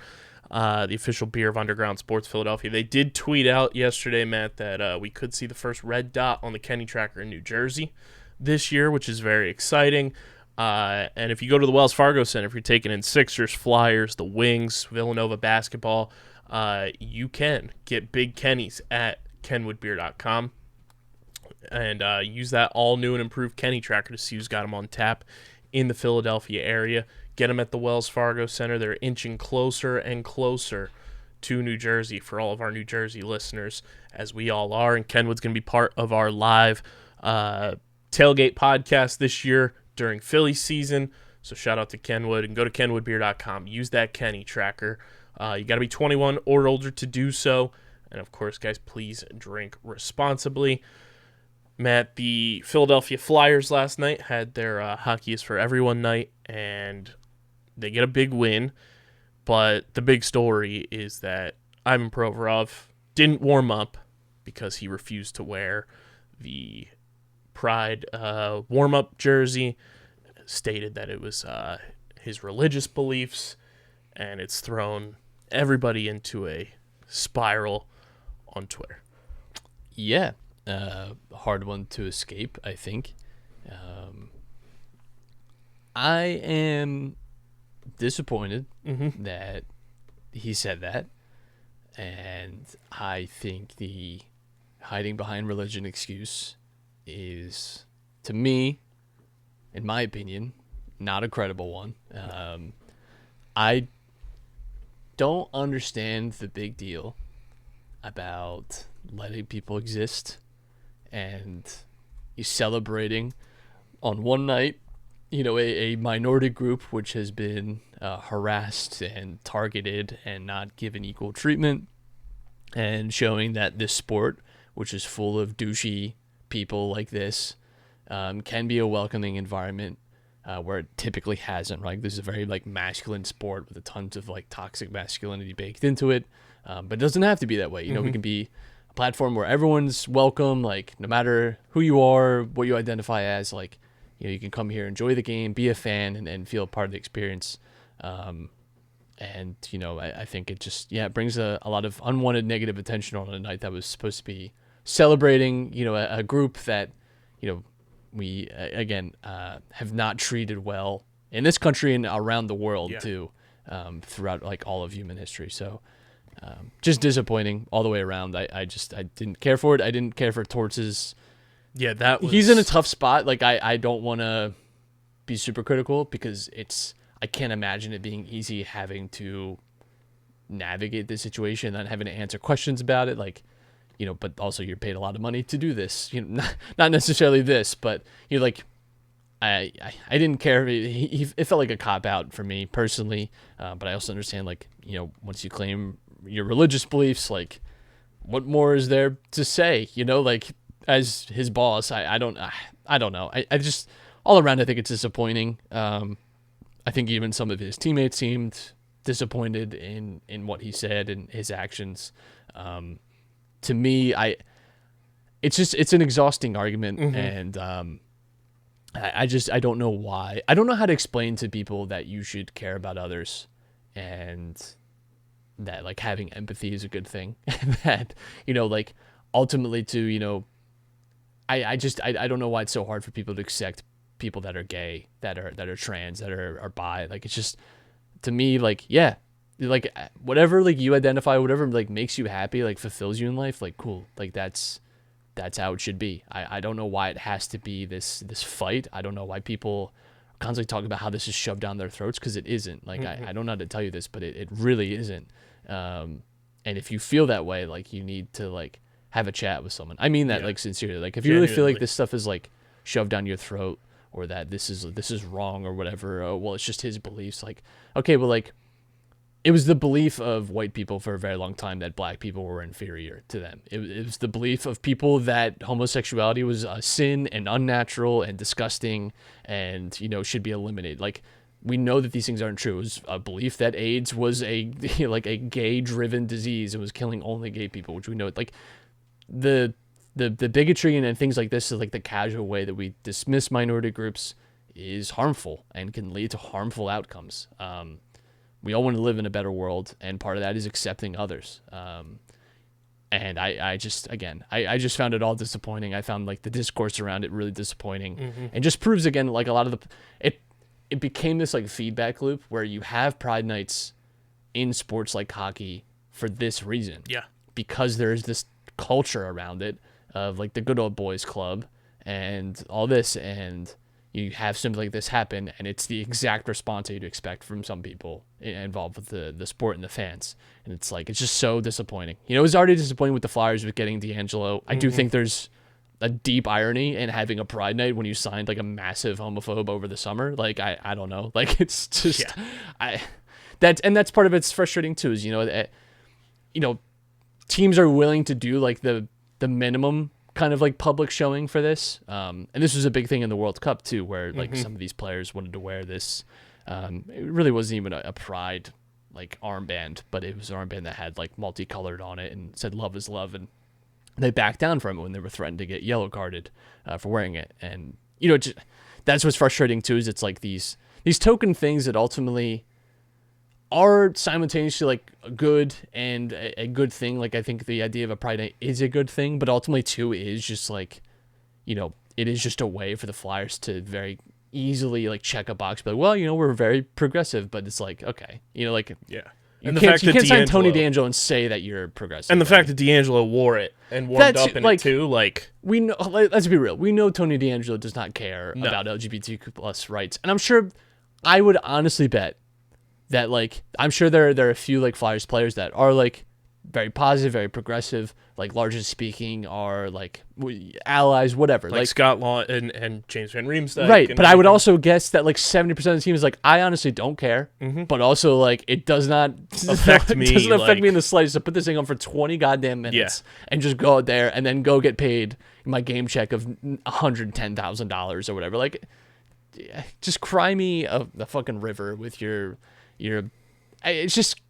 the official beer of Underground Sports Philadelphia. They did tweet out yesterday, Matt, that we could see the first red dot on the Kenny Tracker in New Jersey this year, which is very exciting. And if you go to the Wells Fargo Center, if you're taking in Sixers, Flyers, the Wings, Villanova basketball, you can get Big Kenny's at kenwoodbeer.com. And use that all new and improved Kenny Tracker to see who's got them on tap in the Philadelphia area. Get them at the Wells Fargo Center. They're inching closer and closer to New Jersey for all of our New Jersey listeners, as we all are. And Kenwood's going to be part of our live tailgate podcast this year during Philly season. So shout out to Kenwood, and go to kenwoodbeer.com. Use that Kenny tracker. You got to be 21 or older to do so. And of course, guys, please drink responsibly. Matt, the Philadelphia Flyers last night had their Hockey is for Everyone night, and they get a big win. But the big story is that Ivan Provorov didn't warm up because he refused to wear the Pride warm-up jersey, stated that it was his religious beliefs, and it's thrown everybody into a spiral on Twitter. Yeah, hard one to escape, I think. I am disappointed that he said that, and I think the hiding behind religion excuse is, to me, in my opinion, not a credible one. I don't understand the big deal about letting people exist and you celebrating on one night, a minority group which has been harassed and targeted and not given equal treatment, and showing that this sport, which is full of douchey people like this, can be a welcoming environment where it typically hasn't, right? This is a very masculine sport with a tons of toxic masculinity baked into it, but it doesn't have to be that way. We can be a platform where everyone's welcome, no matter who you are, what you identify as, you can come here, enjoy the game, be a fan, and feel a part of the experience. I think it just, it brings a lot of unwanted negative attention on a night that was supposed to be celebrating, a group that, we, again, have not treated well in this country and around the world, too, throughout, all of human history. So just disappointing all the way around. I didn't care for it. I didn't care for Torts's. Yeah, he's in a tough spot. I don't want to be super critical because I can't imagine it being easy having to navigate this situation and having to answer questions about it. But also you're paid a lot of money to do this, not necessarily this, but I didn't care. It felt like a cop out for me personally. But I also understand, once you claim your religious beliefs, what more is there to say, as his boss? I don't know. I just, all around, I think it's disappointing. I think even some of his teammates seemed disappointed in what he said and his actions. To me, it's an exhausting argument, and I don't know why. I don't know how to explain to people that you should care about others, and that having empathy is a good thing. That ultimately to I don't know why it's so hard for people to accept people that are gay, that are trans, that are bi. It's just, to me, whatever you identify, whatever makes you happy, fulfills you in life, cool, that's how it should be. I don't know why it has to be this fight. I don't know why people constantly talk about how this is shoved down their throats, because it isn't. I don't know how to tell you this, but it really isn't. And if you feel that way, you need to have a chat with someone. I mean that sincerely. If you really feel like this stuff is shoved down your throat, or that this is wrong or whatever, well, it's just his beliefs. Okay, well, it was the belief of white people for a very long time that black people were inferior to them. It was the belief of people that homosexuality was a sin and unnatural and disgusting and, should be eliminated. We know that these things aren't true. It was a belief that AIDS was a gay-driven disease and was killing only gay people, which we know. The bigotry and things like this is the casual way that we dismiss minority groups is harmful and can lead to harmful outcomes. We all want to live in a better world, and part of that is accepting others. And I just found it all disappointing. I found the discourse around it really disappointing, and just proves again, a lot of it became this feedback loop where you have pride nights in sports like hockey for this reason. Yeah. Because there's this culture around it of the good old boys club and all this, and you have something like this happen, and it's the exact response that you'd expect from some people involved with the sport and the fans. And it's like, it's just so disappointing. You know, it was already disappointing with the Flyers with getting D'Angelo. I do think there's a deep irony in having a pride night when you signed like a massive homophobe over the summer. Like, I don't know. Like, it's just, that's part of it's frustrating too, is, teams are willing to do like the minimum kind of like public showing for this. And this was a big thing in the World Cup too, where like some of these players wanted to wear this. It really wasn't even a pride like armband, but it was an armband that had like multicolored on it and said "love is love," and they backed down from it when they were threatened to get yellow carded for wearing it. And that's what's frustrating too, is it's like these token things that ultimately are simultaneously like good and a good thing. Like, I think the idea of a pride night is a good thing, but ultimately too is just like, it is just a way for the Flyers to very easily like check a box, but well, we're very progressive, but it's like, okay, Yeah. You can't sign Tony DeAngelo and say that you're progressive. And the fact that DeAngelo wore it and warmed up in it too, like, we know. Let's be real. We know Tony DeAngelo does not care about LGBTQ plus rights, and I'm sure, I would honestly bet that like, I'm sure there are a few like Flyers players that are like very positive, very progressive, like largely speaking, are like allies, whatever. Like Scott Law and James Van Riemsdyk. Right, but I would also guess that like 70% of the team is like, I honestly don't care, but also like it does not affect me. Doesn't affect me in the slightest to put this thing on for 20 goddamn minutes and just go out there and then go get paid my game check of $110,000 or whatever. Like, just cry me a fucking river with your. It's just.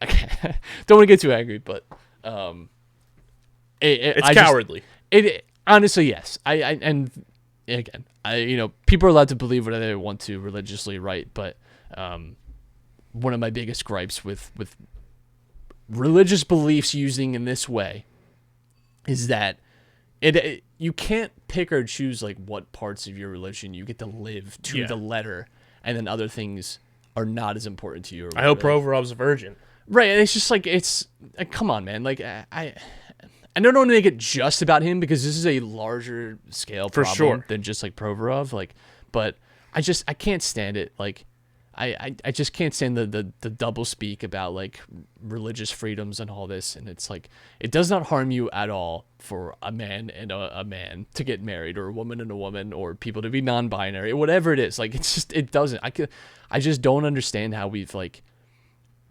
Okay. Don't want to get too angry, but it's cowardly. Honestly, yes. And again, people are allowed to believe whatever they want to religiously, right? But one of my biggest gripes with religious beliefs using in this way is that you can't pick or choose like what parts of your religion you get to live to the letter, and then other things are not as important to you. I hope Provorov's a virgin. Right, and it's just like, come on, man. Like, I don't want to make it just about him, because this is a larger scale problem than just like Provorov. Like, but I can't stand it. Like, I just can't stand the double speak about like religious freedoms and all this. And it's like, it does not harm you at all for a man and a man to get married, or a woman and a woman, or people to be non-binary, whatever it is. Like, it doesn't. I just don't understand how we've like.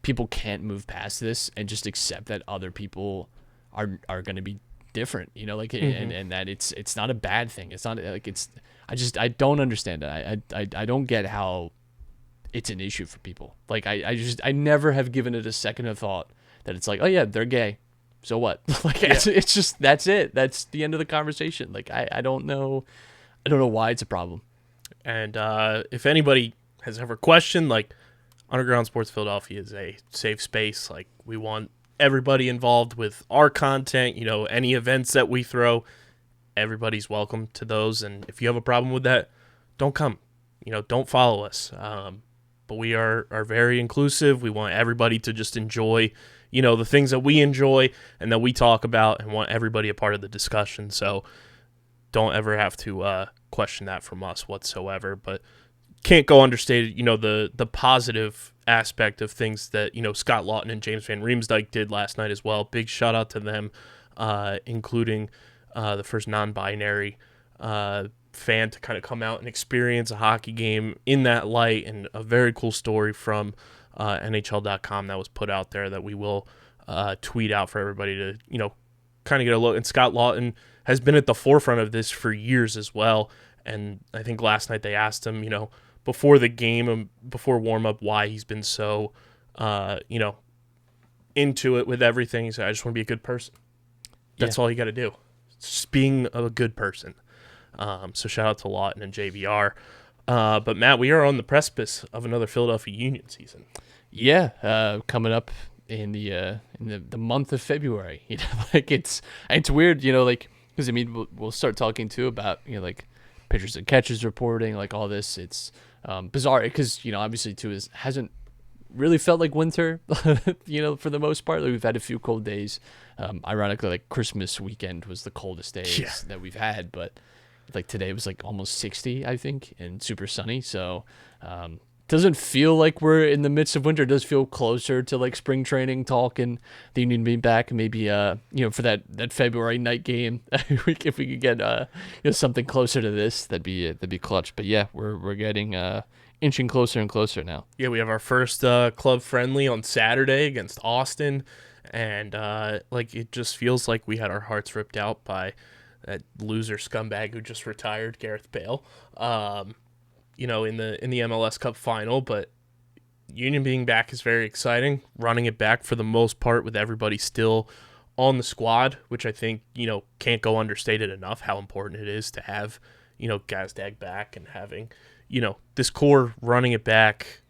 People can't move past this and just accept that other people are going to be different, and that it's not a bad thing. It's not like I don't understand it. I don't get how it's an issue for people. Like, I never have given it a second of thought that it's like, oh yeah, they're gay, so what? Like, it's just, that's it. That's the end of the conversation. Like, I don't know why it's a problem. And if anybody has ever questioned, like, Underground Sports Philadelphia is a safe space. Like, we want everybody involved with our content. Any events that we throw, everybody's welcome to those. And if you have a problem with that, don't come. Don't follow us. But we are very inclusive. We want everybody to just enjoy, the things that we enjoy and that we talk about, and want everybody a part of the discussion. So don't ever have to question that from us whatsoever. But can't go understated, the positive aspect of things that, Scott Lawton and James Van Riemsdyk did last night as well. Big shout out to them, including the first non-binary fan to kind of come out and experience a hockey game in that light, and a very cool story from NHL.com that was put out there that we will tweet out for everybody to, kind of get a look. And Scott Lawton has been at the forefront of this for years as well. And I think last night they asked him, before the game, before warm-up, why he's been so, into it with everything. He said, I just want to be a good person. That's all you got to do. Just being a good person. So shout out to Lawton and JVR. But Matt, we are on the precipice of another Philadelphia Union season. Yeah, coming up in the month of February. Like, it's weird, because we'll start talking too about like pitchers and catchers reporting, like all this. It's bizarre because obviously too hasn't really felt like winter, for the most part. Like, we've had a few cold days. Ironically, like Christmas weekend was the coldest days that we've had, but like today was like almost 60, I think, and super sunny. So doesn't feel like we're in the midst of winter. It does feel closer to like spring training talk and the Union being back. Maybe for that February night game, if we could get something closer to this, that'd be clutch. But yeah, we're getting inching closer and closer now. Yeah, we have our first club friendly on Saturday against Austin, and it just feels like we had our hearts ripped out by that loser scumbag who just retired, Gareth Bale. In the MLS Cup final, but Union being back is very exciting. Running it back for the most part with everybody still on the squad, which I think, can't go understated enough how important it is to have, Gazdag back and having, this core running it back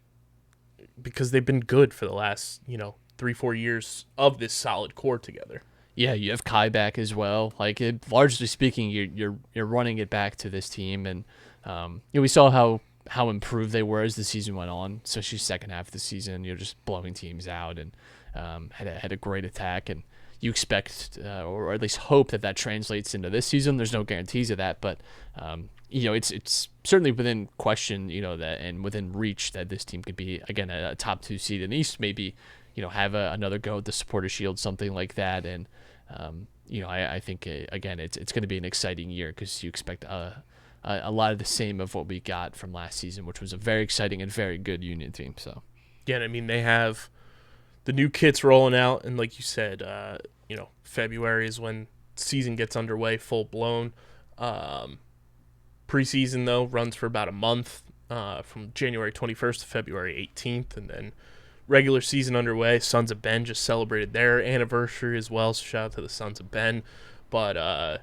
because they've been good for the last, 3-4 years of this solid core together. Yeah, you have Kai back as well. Like, largely speaking, you're running it back to this team, and we saw how improved they were as the season went on. Especially second half of the season, just blowing teams out and had a great attack. And you expect, or at least hope, that translates into this season. There's no guarantees of that, but it's certainly within question, that and within reach that this team could be again a top 2 seed in the East. Maybe have another go at the Supporter Shield, something like that, and. I think again it's going to be an exciting year because you expect a lot of the same of what we got from last season, which was a very exciting and very good Union team. So yeah, I mean they have the new kits rolling out, and like you said, February is when season gets underway full blown. Preseason though runs for about a month, from January 21st to February 18th, and then regular season underway. Sons of Ben just celebrated their anniversary as well, so shout out to the Sons of Ben. But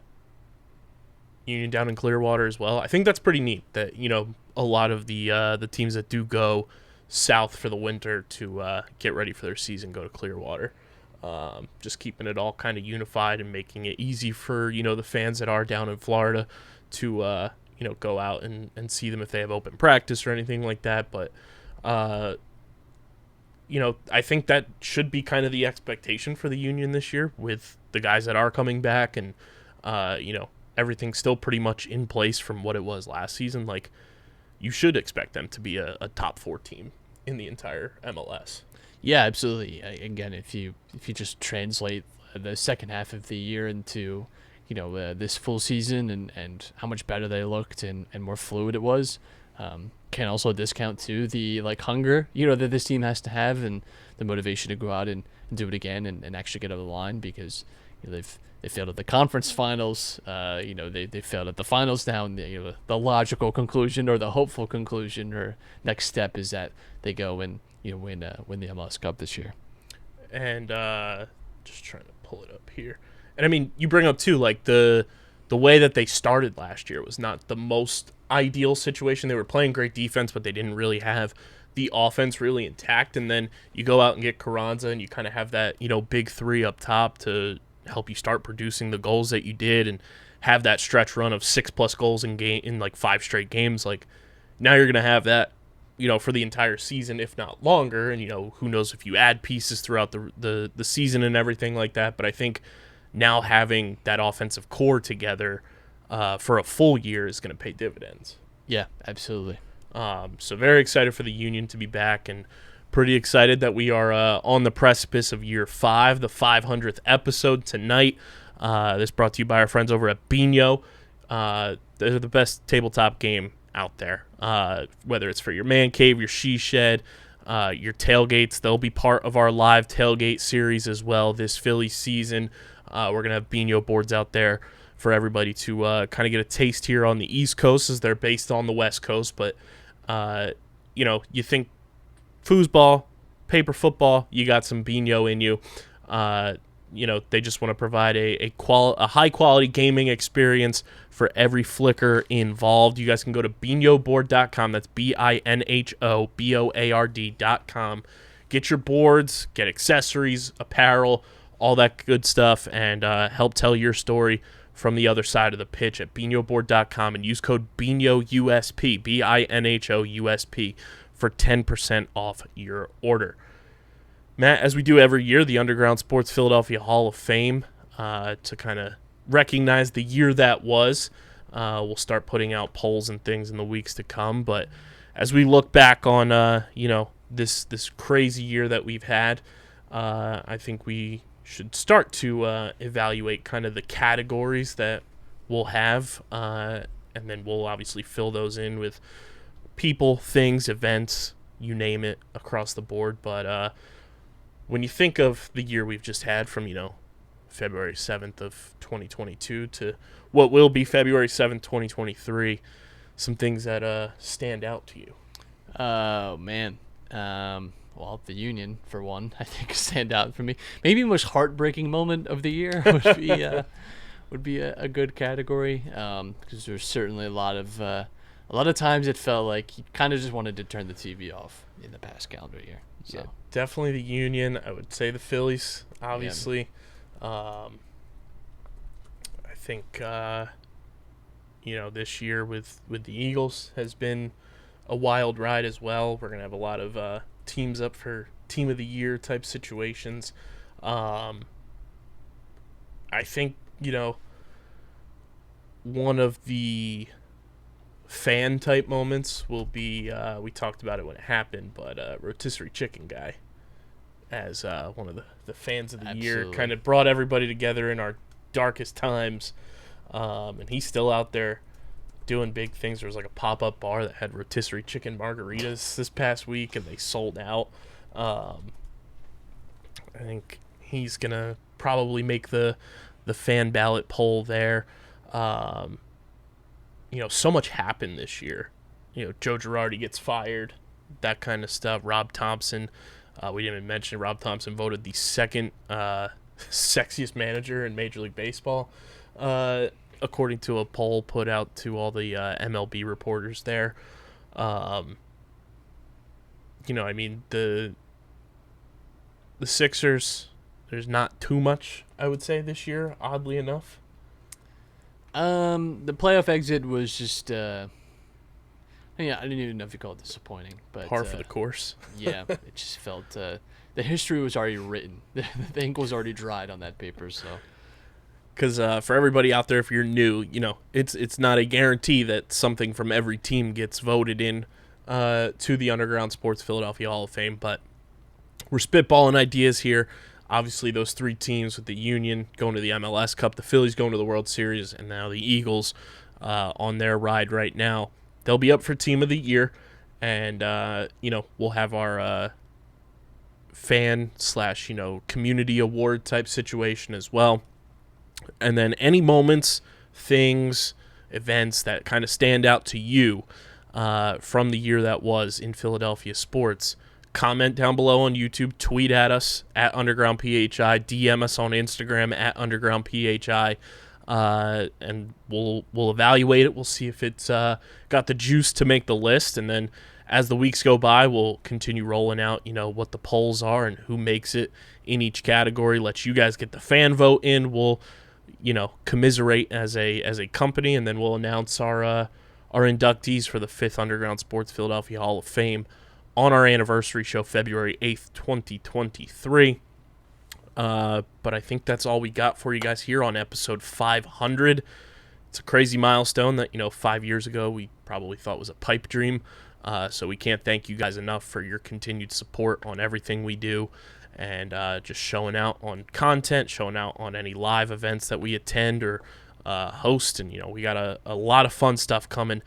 Union down in Clearwater as well. I think that's pretty neat that a lot of the teams that do go south for the winter to get ready for their season go to Clearwater. Just keeping it all kind of unified and making it easy for the fans that are down in Florida to go out and see them if they have open practice or anything like that. But I think that should be kind of the expectation for the Union this year with the guys that are coming back and, everything's still pretty much in place from what it was last season. Like, you should expect them to be a top 4 team in the entire MLS. Yeah, absolutely. Again, if you just translate the second half of the year into, this full season and how much better they looked and more fluid it was, can also discount too the hunger that this team has to have and the motivation to go out and do it again and actually get over the line because they failed at the conference finals. They failed at the finals now. And the logical conclusion or the hopeful conclusion or next step is that they go and win the MLS Cup this year. And just trying to pull it up here. And I mean, you bring up too the way that they started last year was not the most ideal situation. They were playing great defense, but they didn't really have the offense really intact. And then you go out and get Carranza, and you kind of have that big 3 up top to help you start producing the goals that you did, and have that stretch run of 6+ goals in 5 straight games. Like, now you're gonna have that for the entire season, if not longer. And who knows if you add pieces throughout the season and everything like that. But I think now having that offensive core together for a full year is going to pay dividends. Yeah, absolutely. So very excited for the Union to be back, and pretty excited that we are on the precipice of year 5, the 500th episode tonight. This brought to you by our friends over at Bino. They're the best tabletop game out there. Whether it's for your man cave, your she shed, your tailgates, they'll be part of our live tailgate series as well this Philly season. We're going to have Bino boards out there for everybody to kind of get a taste here on the East Coast, as they're based on the West Coast. But, you think foosball, paper football, you got some Bino in you. They just want to provide a high-quality gaming experience for every flicker involved. You guys can go to binoboard.com. That's BINHOBOARD.com. Get your boards, get accessories, apparel, all that good stuff, and help tell your story from the other side of the pitch at binoboard.com, and use code BINHOUSP, BINHOUSP, for 10% off your order. Matt, as we do every year, the Underground Sports Philadelphia Hall of Fame, to kind of recognize the year that was, We'll start putting out polls and things in the weeks to come. But as we look back on, this crazy year that we've had, I think we should start to evaluate kind of the categories that we'll have, and then we'll obviously fill those in with people, things, events, you name it, across the board. But when you think of the year we've just had from, February 7th of 2022 to what will be February 7th, 2023, some things that stand out to you. Oh, man. Well, the Union, for one, I think stand out for me. Maybe most heartbreaking moment of the year would be a good category, because there's certainly a lot of times it felt like you kind of just wanted to turn the TV off in the past calendar year. So. Yeah, definitely the Union. I would say the Phillies, obviously. I think this year with the Eagles has been a wild ride as well. We're gonna have a lot of teams up for team of the year type situations. I think one of the fan type moments will be we talked about it when it happened, but rotisserie chicken guy as one of the fans of the year, kind of brought everybody together in our darkest times, and he's still out there doing big things. There was like a pop-up bar that had rotisserie chicken margaritas this past week, and they sold out. I think he's gonna probably make the fan ballot poll there. So much happened this year. Joe Girardi gets fired, that kind of stuff. Rob Thompson, we didn't even mention Rob Thompson voted the second sexiest manager in Major League Baseball, according to a poll put out to all the MLB reporters there. The Sixers, there's not too much, I would say, this year, oddly enough. The playoff exit was just, I didn't even know if you call it disappointing, but par for the course. Yeah, it just felt the history was already written. The ink was already dried on that paper. So, because for everybody out there, if you're new, it's not a guarantee that something from every team gets voted in to the Underground Sports Philadelphia Hall of Fame, but we're spitballing ideas here. Obviously, those three teams with the Union going to the MLS Cup, the Phillies going to the World Series, and now the Eagles on their ride right now. They'll be up for Team of the Year, and, we'll have our fan / community award type situation as well. And then any moments, things, events that kind of stand out to you from the year that was in Philadelphia sports. Comment down below on YouTube, tweet at us at UndergroundPHI, DM us on Instagram at UndergroundPHI, and we'll evaluate it. We'll see if it's got the juice to make the list, and then as the weeks go by, we'll continue rolling out, what the polls are and who makes it in each category. Let you guys get the fan vote in. We'll, commiserate as a company, and then we'll announce our inductees for the 5th Underground Sports Philadelphia Hall of Fame on our anniversary show, February 8th, 2023. But I think that's all we got for you guys here on episode 500. It's a crazy milestone that, 5 years ago we probably thought was a pipe dream. So we can't thank you guys enough for your continued support on everything we do, and just showing out on content, showing out on any live events that we attend or host. And, we got a lot of fun stuff coming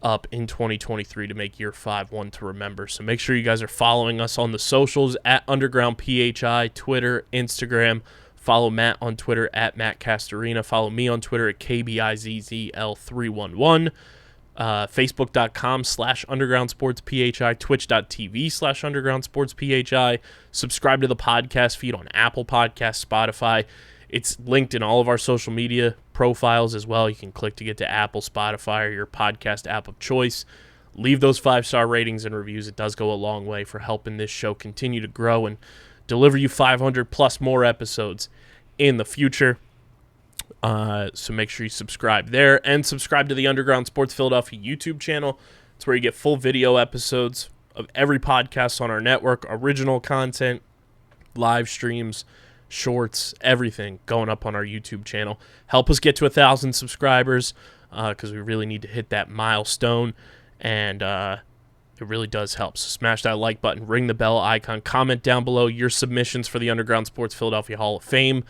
up in 2023 to make year 5 one to remember. So make sure you guys are following us on the socials at UndergroundPHI, Twitter, Instagram. Follow Matt on Twitter at Matt Castorina. Follow me on Twitter at KBIZZL311. Facebook.com/UndergroundSportsPHI, Twitch.tv/UndergroundSportsPHI. Subscribe to the podcast feed on Apple Podcasts, Spotify. It's linked in all of our social media profiles as well. You can click to get to Apple, Spotify, or your podcast app of choice. Leave those 5-star ratings and reviews. It does go a long way for helping this show continue to grow and deliver you 500 plus more episodes in the future. So make sure you subscribe there, and subscribe to the Underground Sports Philadelphia YouTube channel. It's where you get full video episodes of every podcast on our network, original content, live streams, shorts, everything going up on our YouTube channel. Help us get to 1,000 subscribers. because we really need to hit that milestone, and it really does help. So smash that like button, ring the bell icon, comment down below your submissions for the Underground Sports Philadelphia Hall of Fame,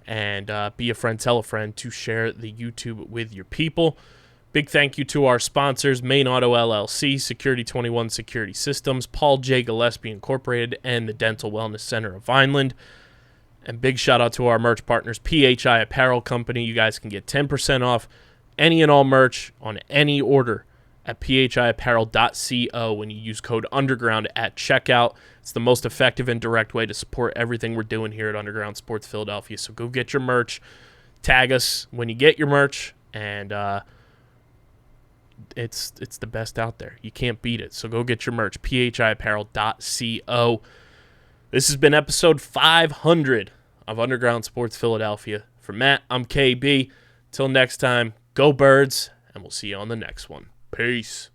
and be a friend, tell a friend to share the YouTube with your people. Big thank you to our sponsors, Main Auto LLC, Security 21 Security Systems, Paul J. Gillespie Incorporated, and the Dental Wellness Center of Vineland. And big shout out to our merch partners, PHI Apparel Company. You guys can get 10% off any and all merch on any order at phiapparel.co when you use code UNDERGROUND at checkout. It's the most effective and direct way to support everything we're doing here at Underground Sports Philadelphia. So go get your merch. Tag us when you get your merch, and it's the best out there. You can't beat it. So go get your merch, phiapparel.co. This has been episode 500 of Underground Sports Philadelphia. For Matt, I'm KB. Till next time, go Birds, and we'll see you on the next one. Peace.